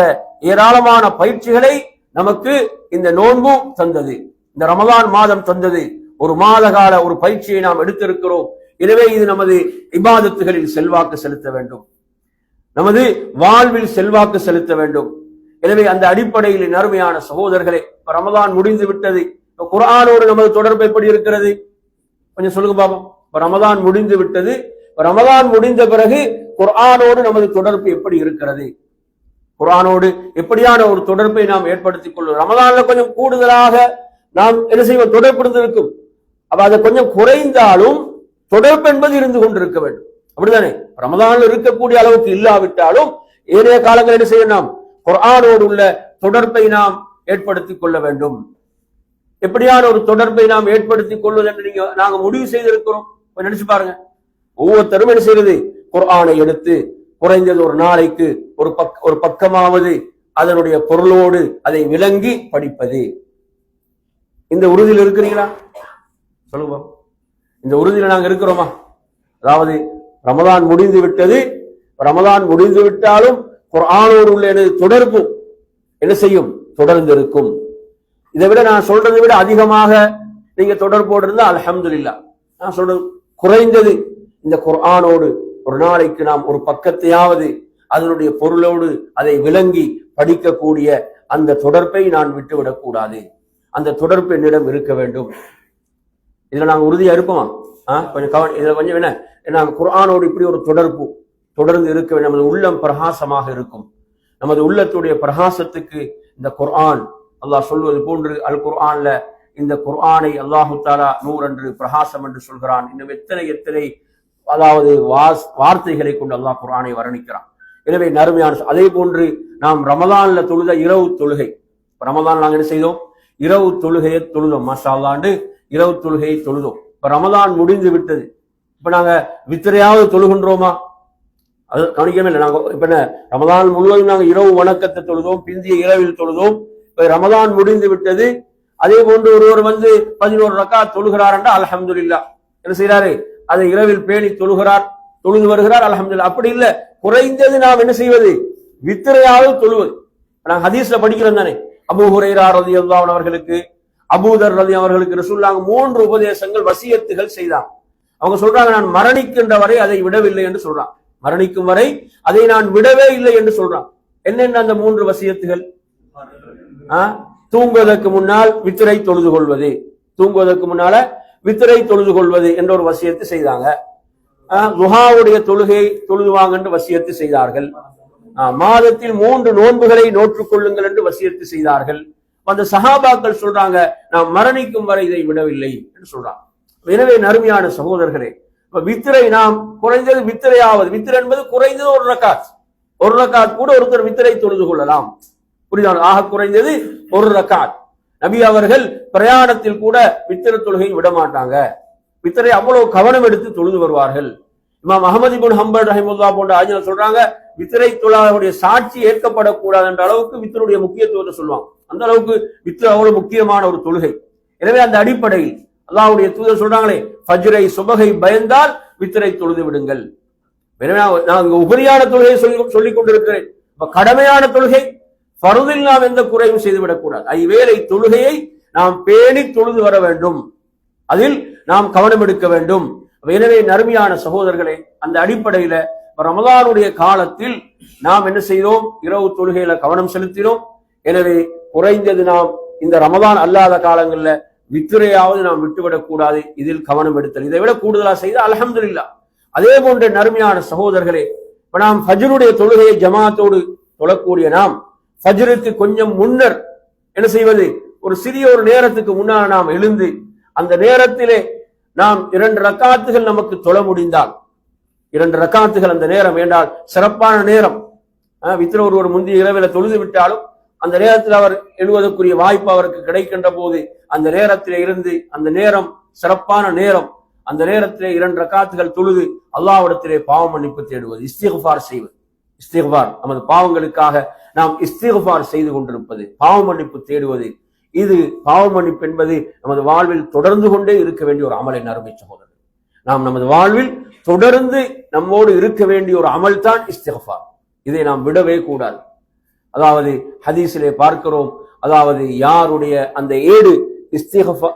ஏராளமான பயிற்சிகளை நமக்கு இந்த நோன்பு தந்தது, இந்த ரமதான் மாதம் தந்தது. ஒரு மாத கால ஒரு பயிற்சியை நாம் எடுத்திருக்கிறோம். எனவே இது நமது இபாதத்துகளில் செல்வாக்கு செலுத்த வேண்டும், நமது வாழ்வில் செல்வாக்கு செலுத்த வேண்டும். எனவே அந்த அடிப்படையில் நறுமையான சகோதரர்களே, ரமதான் முடிந்து விட்டது, குர்ஆனோடு நமது தொடர்பு எப்படி இருக்கிறது? கொஞ்சம் சொல்லுங்க பாப்போம். ரமதான் முடிந்து விட்டது, ரமதான் முடிந்த பிறகு குர்ஆனோடு நமது தொடர்பு எப்படி இருக்கிறது? குர்ஆனோடு எப்படியான ஒரு தொடர்பை நாம் ஏற்படுத்திக் கொள்வோம்? ரமதான்ல கொஞ்சம் கூடுதலாக நாம் என்ன செய்வோம்? தொடர்பு இருக்கும். அப்ப அதை கொஞ்சம் குறைந்தாலும் தொடர்பு என்பது இருந்து கொண்டிருக்க வேண்டும், அப்படித்தானே? ரமதான்ல இருக்கக்கூடிய அளவுக்கு இல்லாவிட்டாலும் ஏனைய காலங்கள் என்ன செய்ய, நாம் குர்ஆனோடு உள்ள தொடர்பை நாம் ஏற்படுத்திக் கொள்ள வேண்டும். எப்படியான ஒரு தொடர்பை நாம் ஏற்படுத்திக் கொள்வது என்று நாங்க முடிவு செய்திருக்கிறோம். நினைச்சு பாருங்க, ஒவ்வொருத்தரும் என்ன செய்யறது? குர்ஆனை எடுத்து குறைந்தது ஒரு நாளைக்கு ஒரு பக்கமாவது அதனுடைய பொருளோடு அதை விளங்கி படிப்பது. இந்த உறுதியில் இருக்கிறீங்களா? சொல்லுங்க, இந்த உறுதியில் நாங்க இருக்கிறோமா? அதாவது ரமதான் முடிந்து விட்டது, ரமதான் முடிந்து விட்டாலும் குர்ஆனோடு உள்ள எனது தொடர்பு என்ன செய்யும்? தொடர்ந்து இருக்கும். இதை விட நான் சொல்றதை விட அதிகமாக நீங்க தொடர்போடு இருந்தா அல்ஹம்துலில்லாஹ். நான் சொல்றது குறைந்தது இந்த குர்ஆனோடு ஒரு நாளைக்கு நாம் ஒரு பக்கத்தையாவது அதனுடைய பொருளோடு அதை விளங்கி படிக்கக்கூடிய அந்த தொடர்பை நான் விட்டுவிடக் கூடாது. அந்த தொடர்பு என்னிடம் இருக்க வேண்டும். இதுல நாங்க உறுதியா இருப்போமா? கொஞ்சம் இதுல கொஞ்சம் என்ன, நாங்கள் குர்ஆனோடு இப்படி ஒரு தொடர்பு தொடர்ந்து இருக்க வேண்டும். நமது உள்ளம் பிரகாசமாக இருக்கும். நமது உள்ளத்துடைய பிரகாசத்துக்கு இந்த குர்ஆன், அல்லாஹ் சொல்வது போன்று அல் குர்ஆன்ல இந்த குர்ஆனை அல்லாஹு தஆலா நூர் என்று பிரகாசம் என்று சொல்கிறான். இன்னும் எத்தனை எத்தனை அதாவது வார்த்தைகளை கொண்டு அல்லாஹ் குர்ஆனை வர்ணிக்கிறான். எனவே நறுமையான அதே போன்று நாம் ரமதான்ல தொழுத இரவு தொழுகை, ரமதான் நாங்கள் என்ன செய்தோம்? இரவு தொழுகையை தொழுதோம். மாஷா அல்லாஹ்ண்டு இரவு தொழுகையை தொழுதோம். இப்ப ரமதான் முடிந்து விட்டது. இப்ப நாங்க வித்திரையாவது தொழுகின்றோமா? அது கவனிக்கவே இல்லை. நாங்க இப்ப என்ன ரமதான் முழுவதும் நாங்க இரவு வணக்கத்தை தொழுதோம், பிந்திய இரவில் தொழுதோம். இப்ப ரமதான் முடிந்து விட்டது. அதே போன்று ஒருவர் 11 ரக்காத் தொழுகிறார் என்றால் அல்ஹம்துலில்லாஹ் என்ன செய்யறாரு? அதை இரவில் பேணி தொழுகிறார், தொழுது வருகிறார், அல்ஹம்துலில்லாஹ். அப்படி இல்லை, குறைந்தது நாம் என்ன செய்வது? வித்திரையாவது தொழுவது. நாங்க ஹதீஸ்ல படிக்கிறோம் தானே, அபூ ஹுரைரா ரலியல்லாஹு அன்ஹு அவர்களுக்கு, அபூதர் ரலியல்லாஹு அவர்களுக்கு ரசூலுல்லாஹ் 3 உபதேசங்கள் வசியத்துகள் செய்தாங்க. அவங்க சொல்றாங்க, நான் மரணிக்கின்ற வரை அதை விடவில்லை என்று சொல்றாங்க. மரணிக்கும் வரை அதை நான் விடவே இல்லை என்று சொல்றான். என்னென்ன அந்த 3 வசியத்துகள்? தூங்குவதற்கு முன்னால் வித்திரை தொழுது கொள்வது, தூங்குவதற்கு முன்னால வித்திரை தொழுது கொள்வது என்ற ஒரு வசியத்தை செய்தாங்க. துஹாவுடைய தொழுகை தொழுதுவாங்க என்று வசியத்து செய்தார்கள். மாதத்தில் 3 நோன்புகளை நோற்றுக் கொள்ளுங்கள் என்று வசியத்து செய்தார்கள். அந்த சஹாபாக்கள் சொல்றாங்க, நாம் மரணிக்கும் வரை இதை விடவில்லை என்று சொல்றாங்க. எனவே நறுமையான சகோதரர்களே, வித்திரை நாம் குறைந்தது வித்திரையாவது, வித்திரை என்பது குறைந்தது ஒரு ரக்காத் கூட ஒருத்தர் வித்திரை தொழுது கொள்ளலாம். புரியுதா? ஆக குறைந்தது ஒரு ரக்காத். நபி அவர்கள் பிரயாணத்தில் கூட வித்திர தொழுகை விட மாட்டாங்க. வித்திரை அவ்வளவு கவனம் எடுத்து தொழுது வருவார்கள். இமாம் அஹ்மத் இப்னு ஹம்பல் ரஹிமஹுல்லாஹ் போன்ற ஆஜினர் சொல்றாங்க, வித்திரை தொழாவுடைய சாட்சி ஏற்கப்படக்கூடாது என்ற அளவுக்கு வித்திருடைய முக்கியத்துவத்தை சொல்லுவாங்க. அந்த அளவுக்கு வித்திர அவ்வளவு முக்கியமான ஒரு தொழுகை. எனவே அந்த அடிப்படையில் அல்லாஹ்வுடைய தூதர் சொல்றாங்களே, ஃபஜ்ரை சுபகை பயந்தால் வித்திரை தொழுது விடுங்கள். எனவே நான் உபரியான தொழுகையை சொல்லிக் கொண்டிருக்கிறேன். கடமையான தொழுகை ஃபர்தில் நாம் எந்த குறையும் செய்துவிடக் கூடாது. ஐவேளை தொழுகையை நாம் பேணி தொழுது வர வேண்டும், அதில் நாம் கவனம் எடுக்க வேண்டும். எனவே நறுமையான சகோதரர்களே, அந்த அடிப்படையில ரமலானுடைய காலத்தில் நாம் என்ன செய்தோம்? இரவு தொழுகையில கவனம் செலுத்தினோம். எனவே குறைந்தது நாம் இந்த ரமலான் அல்லாத காலங்கள்ல வித்திரையாவது நாம் விட்டுவிடக் கூடாது. இதில் கவனம் எடுத்தல், இதை விட கூடுதலா செய்த அல்ஹம்துலில்லாஹ். அதே போன்ற நறுமையான சகோதரர்களே, இப்ப நாம் ஃபஜ்ருடைய தொழுகையை ஜமாத்தோடு தொழக்கூடிய நாம் ஃபஜ்ருக்கு கொஞ்சம் முன்னர் என்ன செய்வது? ஒரு சிறிய ஒரு நேரத்துக்கு முன்னால் நாம் எழுந்து அந்த நேரத்திலே நாம் 2 ரக்காத்துகள் நமக்கு தொழ முடிந்தால், 2 ரக்காத்துகள் அந்த நேரம் வேண்டால் சிறப்பான நேரம். வித்திர ஒருவர் முந்தைய இரவில் தொழுது விட்டாலும் அந்த நேரத்தில் அவர் எழுவதற்குரிய வாய்ப்பு அவருக்கு கிடைக்கின்ற போது அந்த நேரத்திலே இருந்து, அந்த நேரம் சிறப்பான நேரம், அந்த நேரத்திலே 2 ரக்காத்துகள் தொழுது அல்லாஹ்விடத்திலே பாவ மன்னிப்பு தேடுவது, இஸ்திக்ஃபார் செய்வது. இஸ்திக்ஃபார் நமது பாவங்களுக்காக நாம் இஸ்திக்ஃபார் செய்து கொண்டிருப்பது, பாவ மன்னிப்பு தேடுவது. இது பாவ மன்னிப்பு என்பது நமது வாழ்வில் தொடர்ந்து கொண்டே இருக்க வேண்டிய ஒரு அமலை அருமை சகோதரர். நாம் நமது வாழ்வில் தொடர்ந்து நம்மோடு இருக்க வேண்டிய ஒரு அமல் தான் இஸ்திக்ஃபார். இதை நாம் விடவே கூடாது. அதாவது ஹதீஸிலே பார்க்கிறோம், அதாவது யாருடைய அந்த ஏடு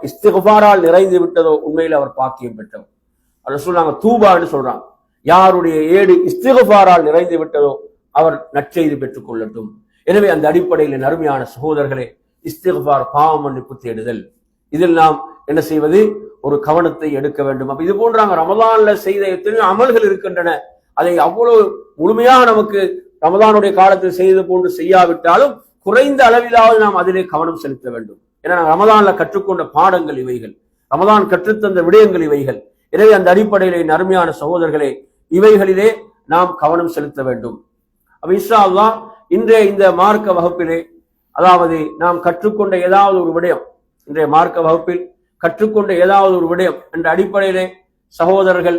இஸ்திக்ஃபாரால் நிறைந்து விட்டதோ உண்மையில் அவர் பாக்கியம் பெற்றவர். அதை சொல்றாங்க, தூபான்னு சொல்றாங்க. யாருடைய ஏடு இஸ்திக்ஃபாரால் நிறைந்து விட்டதோ அவர் நற்செய்தி பெற்றுக் கொள்ளட்டும். எனவே அந்த அடிப்படையில் அருமையான சகோதரர்களே, இஸ்திக்ஃபார் பாவ மன்னிப்பு தேடுதல், இதில் நாம் என்ன செய்வது? ஒரு கவனத்தை எடுக்க வேண்டும். அப்ப இது போன்றாங்க ரமலான்ல செய்த எத்தனையோ அமல்கள் இருக்கின்றன. அதை அவ்வளவு முழுமையாக நமக்கு ரமலானுடைய காலத்தில் செய்து போன்று செய்யாவிட்டாலும் குறைந்த அளவிலாவது நாம் அதிலே கவனம் செலுத்த வேண்டும். ஏன்னா ரமலான்ல கற்றுக்கொண்ட பாடங்கள் இவைகள், ரமலான் கற்றுத்தந்த விடயங்கள் இவைகள். எனவே அந்த அடிப்படையிலே அருமையான சகோதரர்களே, இவைகளிலே நாம் கவனம் செலுத்த வேண்டும். அப்ப இன்ஷா அல்லாஹ் இன்றைய இந்த மார்க்க வகுப்பிலே, அதாவது நாம் கற்றுக்கொண்ட ஏதாவது ஒரு விடயம், இன்றைய மார்க்க வகுப்பில் கற்றுக்கொண்ட ஏதாவது ஒரு விடயம் என்ற அடிப்படையிலே சகோதரர்கள்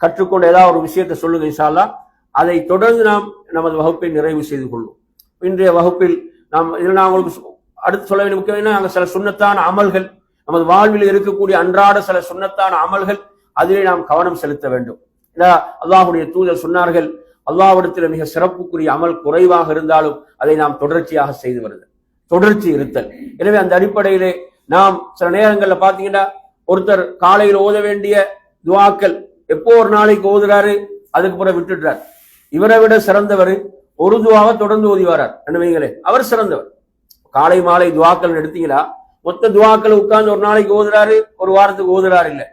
கற்றுக்கொண்ட ஏதாவது ஒரு விஷயத்தை சொல்லுங்க இன்ஷா அல்லாஹ். அதை தொடர்ந்து நாம் நமது வகுப்பை நிறைவு செய்து கொள்வோம். இன்றைய வகுப்பில் நாம் இதில் நான் உங்களுக்கு அடுத்து சொல்ல வேண்டிய முக்கியம், நாங்கள் சில சுன்னத்தான அமல்கள், நமது வாழ்வில் இருக்கக்கூடிய அன்றாட சில சுன்னத்தான அமல்கள், அதிலே நாம் கவனம் செலுத்த வேண்டும். அல்லாஹ்வுடைய தூதர் சொன்னார்கள், அல்லாஹ்விடத்தில் மிக சிறப்புக்குரிய அமல் குறைவாக இருந்தாலும் அதை நாம் தொடர்ச்சியாக செய்து வருதல், தொடர்ச்சி இருத்தல். எனவே அந்த அடிப்படையிலே நாம் சில நேரங்கள்ல பாத்தீங்கன்னா ஒருத்தர் காலையில் ஓத வேண்டிய துவாக்கள் எப்போ ஒரு நாளைக்கு ஓதுறாரு, அதுக்கு பிறகு விட்டுடுறார். இவரை விட சிறந்தவர் ஒரு துவாவை தொடர்ந்து ஓதி வரார் வைங்களே, அவர் சிறந்தவர். காலை மாலை துவாக்கள் எடுத்தீங்களா, மொத்த துவாக்கள் உட்கார்ந்து ஒரு நாளைக்கு ஓதுறாரு, ஒரு வாரத்துக்கு ஓதுறாரு இல்ல.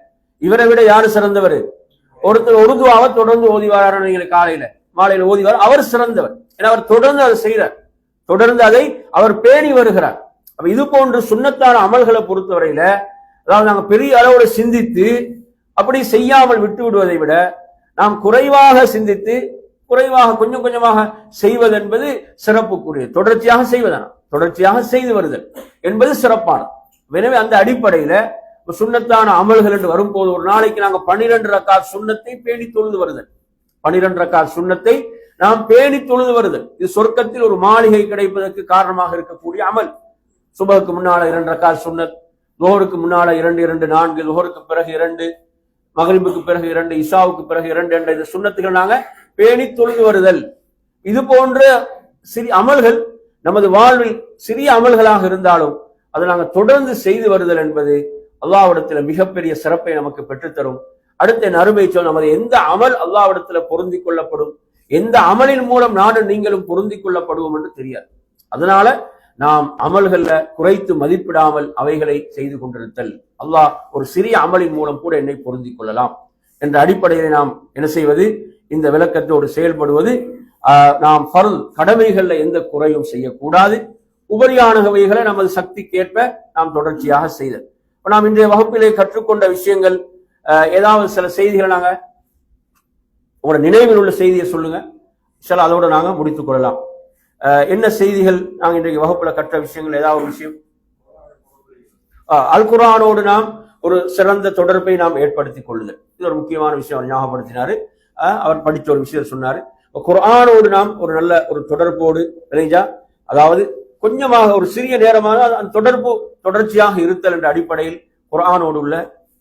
இவரை விட யாரு சிறந்தவர்? ஒருத்தர் ஒரு துவாவை தொடர்ந்து ஓதி வராரு, காலையில மாலையில ஓதிவார், அவர் சிறந்தவர். ஏன்னா அவர் தொடர்ந்து அதை செய்யறார், தொடர்ந்து அதை அவர் பேணி வருகிறார். அப்ப இது போன்று சுன்னத்தான அமல்களை பொறுத்தவரையில, அதாவது நாங்க பெரிய அளவுல சிந்தித்து அப்படி செய்யாமல் விட்டு விடுவதை விட நாம் குறைவாக சிந்தித்து குறைவாக கொஞ்சம் கொஞ்சமாக செய்வது என்பது சிறப்புக்குரிய, தொடர்ச்சியாக செய்வதான, தொடர்ச்சியாக செய்து வருதல் என்பது சிறப்பானது. எனவே அந்த அடிப்படையில சுன்னத்தான அமல்கள் என்று வரும்போது ஒரு நாளைக்கு நாங்க 12 ரக்காத் சுன்னத்தை பேணி தொழுது வருதல், 12 ரக்காத் சுன்னத்தை நாம் பேணி தொழுது வருதல், இது சொர்க்கத்தில் ஒரு மாளிகை கிடைப்பதற்கு காரணமாக இருக்கக்கூடிய அமல். சுபஹுக்கு முன்னால 2 ரக்காத் சுன்னத், லுஹருக்கு முன்னால 2 2 4, லுஹருக்கு பிறகு 2, மகரிபுக்கு பிறகு 2, இஷாவுக்கு பிறகு 2 என்ற இந்த சுன்னத்துகள் நாங்க பேணி தொழுது வருதல். இது போன்ற சிறிய அமல்கள் நமது வாழ்வில் சிறிய அமல்களாக இருந்தாலும் அதை நாங்கள் தொடர்ந்து செய்து வருதல் என்பது அல்லாஹ்விடத்தில் மிகப்பெரிய சிறப்பை நமக்கு பெற்றுத்தரும். அடுத்த நறுமை சொல், நமது எந்த அமல் அல்லாஹ்விடத்தில் பொருந்தி கொள்ளப்படும், எந்த அமலின் மூலம் நானும் நீங்களும் பொருந்தி கொள்ளப்படுவோம் என்று தெரியாது. அதனால நாம் அமல்கள்ல குறைத்து மதிப்பிடாமல் அவைகளை செய்து கொண்டிருத்தல், அல்லாஹ் ஒரு சிறிய அமலின் மூலம் கூட என்னை பொருந்தி கொள்ளலாம் என்ற அடிப்படையில் நாம் என்ன செய்வது, இந்த விளக்கத்தோடு செயல்படுவது. நாம் ஃபர்ல் கடமைகள்ல எந்த குறையும் செய்யக்கூடாது, உபரியானவைகளை நமது சக்திக்கேற்ப நாம் தொடர்ச்சியாக செய்தல். நாம் இன்றைய வகுப்பிலே கற்றுக்கொண்ட விஷயங்கள், ஏதாவது சில செய்திகளை நாங்க உங்களோட நினைவில் உள்ள செய்தியை சொல்லுங்க, சில அதோட நாங்க முடித்துக் கொள்ளலாம். என்ன செய்திகள் நாங்க இன்றைக்கு வகுப்புல கற்ற விஷயங்கள்? ஏதாவது ஒரு விஷயம், அல் குர்ஆனோடு நாம் ஒரு சிறந்த தொடர்பை நாம் ஏற்படுத்திக் கொள்ளுதல், இது ஒரு முக்கியமான விஷயம். அவர் ஞாபகப்படுத்தினாரு, அவர் படித்த ஒரு விஷயம் சொன்னாரு. குர்ஆனோடு நாம் ஒரு நல்ல ஒரு தொடர்போடு விளைஞ்சா, அதாவது கொஞ்சமாக ஒரு சிறிய நேரமாக அந்த தொடர்பு தொடர்ச்சியாக இருத்தல் என்ற அடிப்படையில் குர்ஆனோடு உள்ள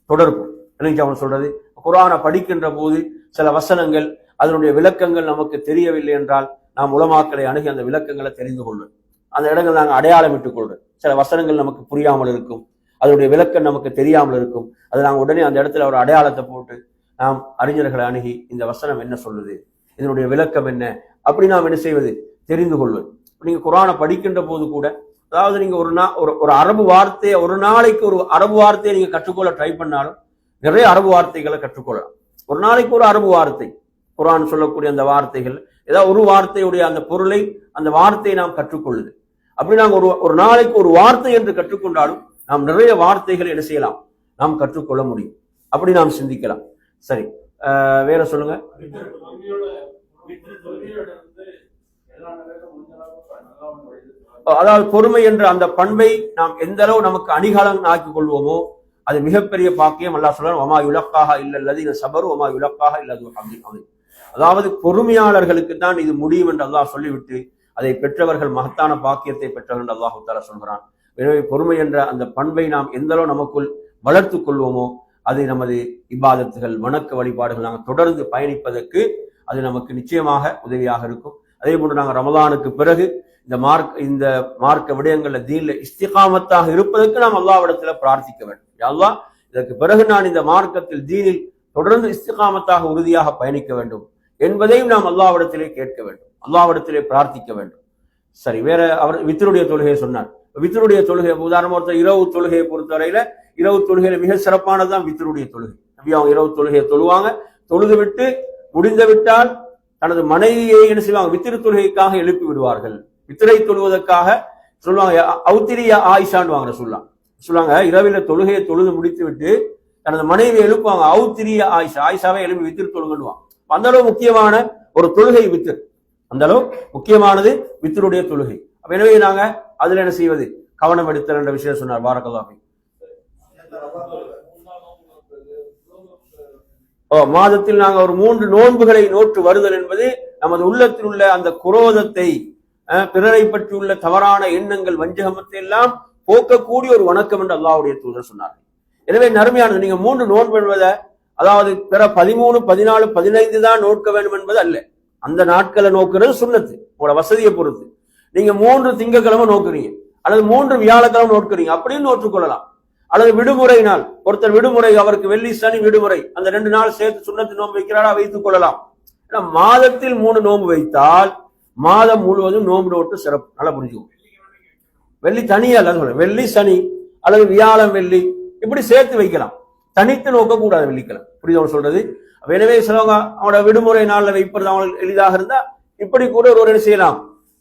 தொடர்பு நினைஞ்சா அவன் சொல்றது. குர்ஆனை படிக்கின்ற போது சில வசனங்கள் அதனுடைய விளக்கங்கள் நமக்கு தெரியவில்லை என்றால் நாம் உலமாக்களை அணுகி அந்த விளக்கங்களை தெரிந்து கொள்வது, அந்த இடங்கள் நாங்கள் அடையாளம் இட்டுக் கொள்வது. சில வசனங்கள் நமக்கு புரியாமல் இருக்கும், அதனுடைய விளக்கம் நமக்கு தெரியாமல் இருக்கும், அது நாங்கள் உடனே அந்த இடத்துல ஒரு அடையாளத்தை போட்டு நாம் அறிஞர்களை அணுகி இந்த வசனம் என்ன சொல்லுது, இதனுடைய விளக்கம் என்ன, அப்படி நாம் என்ன செய்வது, தெரிந்து கொள்வது. நீங்க குர்ஆனை படிக்கின்ற போது கூட, அதாவது நீங்க ஒரு அரபு வார்த்தையை, ஒரு நாளைக்கு ஒரு அரபு வார்த்தையை நீங்க கற்றுக்கொள்ள ட்ரை பண்ணாலும் நிறைய அரபு வார்த்தைகளை கற்றுக்கொள்ளலாம். ஒரு நாளைக்கு ஒரு அரபு வார்த்தை, குர்ஆன் சொல்லக்கூடிய அந்த வார்த்தைகள், ஏதாவது ஒரு வார்த்தையுடைய அந்த பொருளை, அந்த வார்த்தையை நாம் கற்றுக்கொள்ளுது. அப்படி நாங்கள் ஒரு நாளைக்கு ஒரு வார்த்தை என்று கற்றுக்கொண்டாலும் நாம் நிறைய வார்த்தைகள் என்ன செய்யலாம், நாம் கற்றுக்கொள்ள முடியும். அப்படி நாம் சிந்திக்கலாம். சரி, வேற சொல்லுங்க. அதாவது பொறுமை என்ற அந்த பண்பை நாம் எந்த அளவு நமக்கு அணிகாலம் ஆக்கிக் கொள்வோமோ அது மிகப்பெரிய பாக்கியம். அல்லாஹ் சொல்றான், வமா யுலக்காஹா இல்லல்லதீன ஸபரு வமா யுலக்காஹா இல்லா து ஹஸ்ஸின் அதீம். அதாவது பொறுமையாளர்களுக்கு தான் இது முடியும் என்று அல்லாஹ் சொல்லிவிட்டு அதை பெற்றவர்கள் மகத்தான பாக்கியத்தை பெற்றவர்கள் என்று அல்லாஹ் தஆலா சொல்கிறான். எனவே பொறுமை என்ற அந்த பண்பை நாம் எந்த அளவு நமக்குள் வளர்த்துக் கொள்வோமோ அது நமது இபாதத்துகள், வணக்க வழிபாடுகள் நாங்கள் தொடர்ந்து பயணிப்பதற்கு அது நமக்கு நிச்சயமாக உதவியாக இருக்கும். அதே போன்று நாங்கள் ரமலானுக்கு பிறகு இந்த மார்க்க விடயங்கள்ல தீன்ல இஸ்திகாமத்தாக இருப்பதற்கு நாம் அல்லாஹ்விடத்துல பிரார்த்திக்க வேண்டும். அல்லாஹ் இதற்கு பிறகு நான் இந்த மார்க்கத்தில் தீனில் தொடர்ந்து இஸ்திகாமத்தாக உறுதியாக பயணிக்க வேண்டும் என்பதையும் நாம் அல்லாஹ்விடத்திலே கேட்க வேண்டும், அல்லாஹ்விடத்திலே பிரார்த்திக்க வேண்டும். சரி, வேற அவர் வித்ருடைய தொழுகையை சொன்னார். வித்ருடைய தொழுகை உதாரணம், ஒருத்தர் இரவு தொழுகையை பொறுத்தவரையில இரவு தொழுகையில மிக சிறப்பானதுதான் வித்ருடைய தொழுகை. அவங்க இரவு தொழுகையை தொழுவாங்க, தொழுது விட்டு முடிந்து விட்டால் தனது மனைவியை என்ன செய்வாங்க, வித்திரு தொழுகைக்காக எழுப்பி விடுவார்கள். வித்திரை தொழுவதற்காக சொல்லுவாங்க, அவுத்திரியா ஆயிஷான்னு வாங்க சொல்லுவாங்க. இரவில தொழுகையை தொழுது முடித்து விட்டு தனது மனைவியை எழுப்புவாங்க, அவுத்திரியா ஆயிஷா, ஆயிஷாவை எழுப்பி வித்திரு தொழுங்கன்னுவாங்க. அந்த அளவு முக்கியமான ஒரு தொழுகை வித்திர், அந்த அளவு முக்கியமானது வித்திருடைய தொழுகை. எனவே நாங்க அதுல என்ன செய்வது, கவனம் எடுத்தல் என்ற விஷயம் சொன்னார். பாரக்கல்லாஹு. மாதத்தில் நாங்கள் ஒரு 3 நோன்புகளை நோற்று வருதல் என்பது நமது உள்ளத்தில் உள்ள அந்த குரோதத்தை, பிறரை பற்றியுள்ள தவறான எண்ணங்கள், வஞ்சகமத்தை எல்லாம் போக்கக்கூடிய ஒரு வணக்கம் என்று அல்லாஹ்வுடைய தூதர் சொன்னார்கள். எனவே நறுமையானது, நீங்க 3 நோன்பு என்பதை, அதாவது பிற 13, 14, 15 தான் நோக்க வேண்டும் என்பது அல்ல. அந்த நாட்களை நோக்குறது சுன்னத்து, உங்களோட வசதியை பொறுத்து. நீங்க 3 திங்கக்கிழமை நோக்குறீங்க அல்லது 3 வியாழக்கிழமை நோக்குறீங்க அப்படின்னு நோற்றுக்கொள்ளலாம். அல்லது விடுமுறை நாள், ஒருத்தர் விடுமுறை, அவருக்கு வெள்ளி சனி விடுமுறை, அந்த 2 நாள் சேர்த்து சுன்னத்து நோன்பு வைக்கிறாரா, வைத்துக் கொள்ளலாம். ஏன்னா மாதத்தில் 3 நோன்பு வைத்தால் மாதம் முழுவதும் நோன்பு நோட்டு சிறப்பு. நல்லா புரிஞ்சுக்கோங்க. வெள்ளி தனியா அல்ல, வெள்ளி சனி அல்லது வியாழம் வெள்ளி இப்படி சேர்த்து வைக்கலாம், தனித்து நோக்க கூடாது வெள்ளிக்கிழமை. புரியுது சொல்றது? எனவே சிலவங்க அவனோட விடுமுறை நாள்ல வைப்பது அவங்களுக்கு எளிதாக இருந்தா இப்படி கூட ஒரு என்ன செய்யலாம்,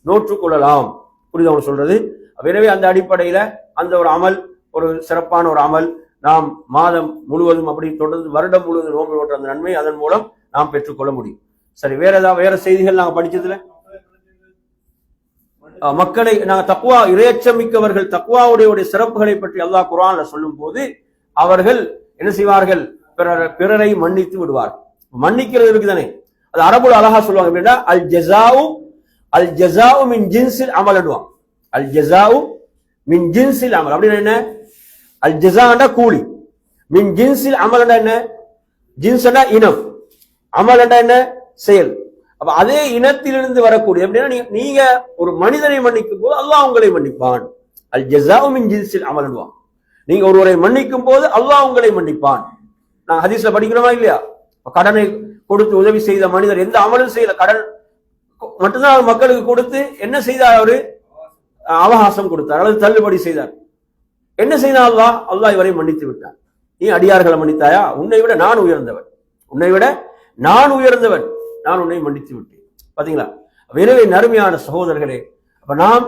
நோற்றுக்கொள்ளலாம். புரியுது அவங்க சொல்றது? எனவே அந்த அடிப்படையில அந்த ஒரு அமல், ஒரு சிறப்பான ஒரு அமல், நாம் மாதம் முழுவதும் அப்படி தொடர்ந்து வருடம் முழுவதும் நோன்பு நோற்ற அந்த நன்மை அதன் மூலம் நாம் பெற்றுக்கொள்ள முடியும். சரி, வேற செய்திகள் நாங்க படிச்சதுல மக்களை நாங்க தக்வா, இறையச்சமிக்கவர்கள் தக்வாவுடைய சிறப்புகளை பற்றி அல்லாஹ் குர்ஆன்ல சொல்லும் போது அவர்கள் என்ன செய்வார்கள், பிறரை மன்னித்து விடுவார்கள். மன்னிக்கிறது இருக்குதானே, அது அரபுல அழகா சொல்லுவாங்க அப்படின்னா அல் ஜஸாஉ மின் ஜின்ஸில் அமல். அல் ஜஸாஉ மின் ஜின்ஸில் அமல் அப்படின்னா என்ன? அல் ஜஸாண்டா கூலி, மின் ஜின்ஸில் அமல்னா என்ன? ஜின்ஸ்னா இனம், அமல்னா என்ன? செயல். அப்ப அதே இனத்திலிருந்து வரக்கூடிய அப்படின்னா நீங்க ஒரு மனிதனை மன்னிக்கும் போது அல்லாஹ் உங்களை மன்னிப்பான். அல் ஜஸாஉ மின் ஜின்ஸில் அமல்வா. நீங்க ஒருவரை மன்னிக்கும் போது அல்லாஹ் உங்களை மன்னிப்பான். நான் ஹதீஸ்ல படிக்கிறோமா இல்லையா? கடனை கொடுத்து உதவி செய்த மனிதர் எந்த அமலும் செய்யல, கடன் மட்டும்தான் அவர் மக்களுக்கு கொடுத்து என்ன செய்தார், அவரு அவகாசம் கொடுத்தார் அல்லது தள்ளுபடி செய்தார். என்ன செய்தார்? அல்லாஹ் இவரை மன்னித்து விட்டார். நீ அடியார்களை மன்னித்தாயா? உன்னை விட நான் உயர்ந்தவன், நான் உன்னை மன்னித்து விட்டேன். பாத்தீங்களா? எனவே நறுமையான சகோதரர்களே, அப்ப நாம்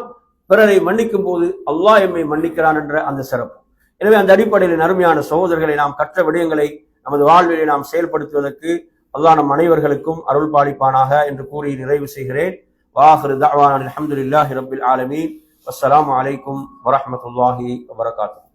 பிறரை மன்னிக்கும் போது அல்லாஹ் எம்மை மன்னிக்கிறான் என்ற அந்த சிறப்பு. எனவே அந்த அடிப்படையில் நறுமையான சகோதரர்களை நாம் கற்ற விடயங்களை நமது வாழ்விலை நாம் செயல்படுத்துவதற்கு அல்லாஹ் நம் அனைவர்களுக்கும் அருள் பாலிப்பானாக என்று கூறி நிறைவு செய்கிறேன். வாஹிரு தஅவானா அல்ஹம்துலில்லாஹி ரப்பில் ஆலமீன். வஸ்ஸலாமு அலைக்கும் வரஹ்மத்துல்லாஹி வபரகாத்துஹு.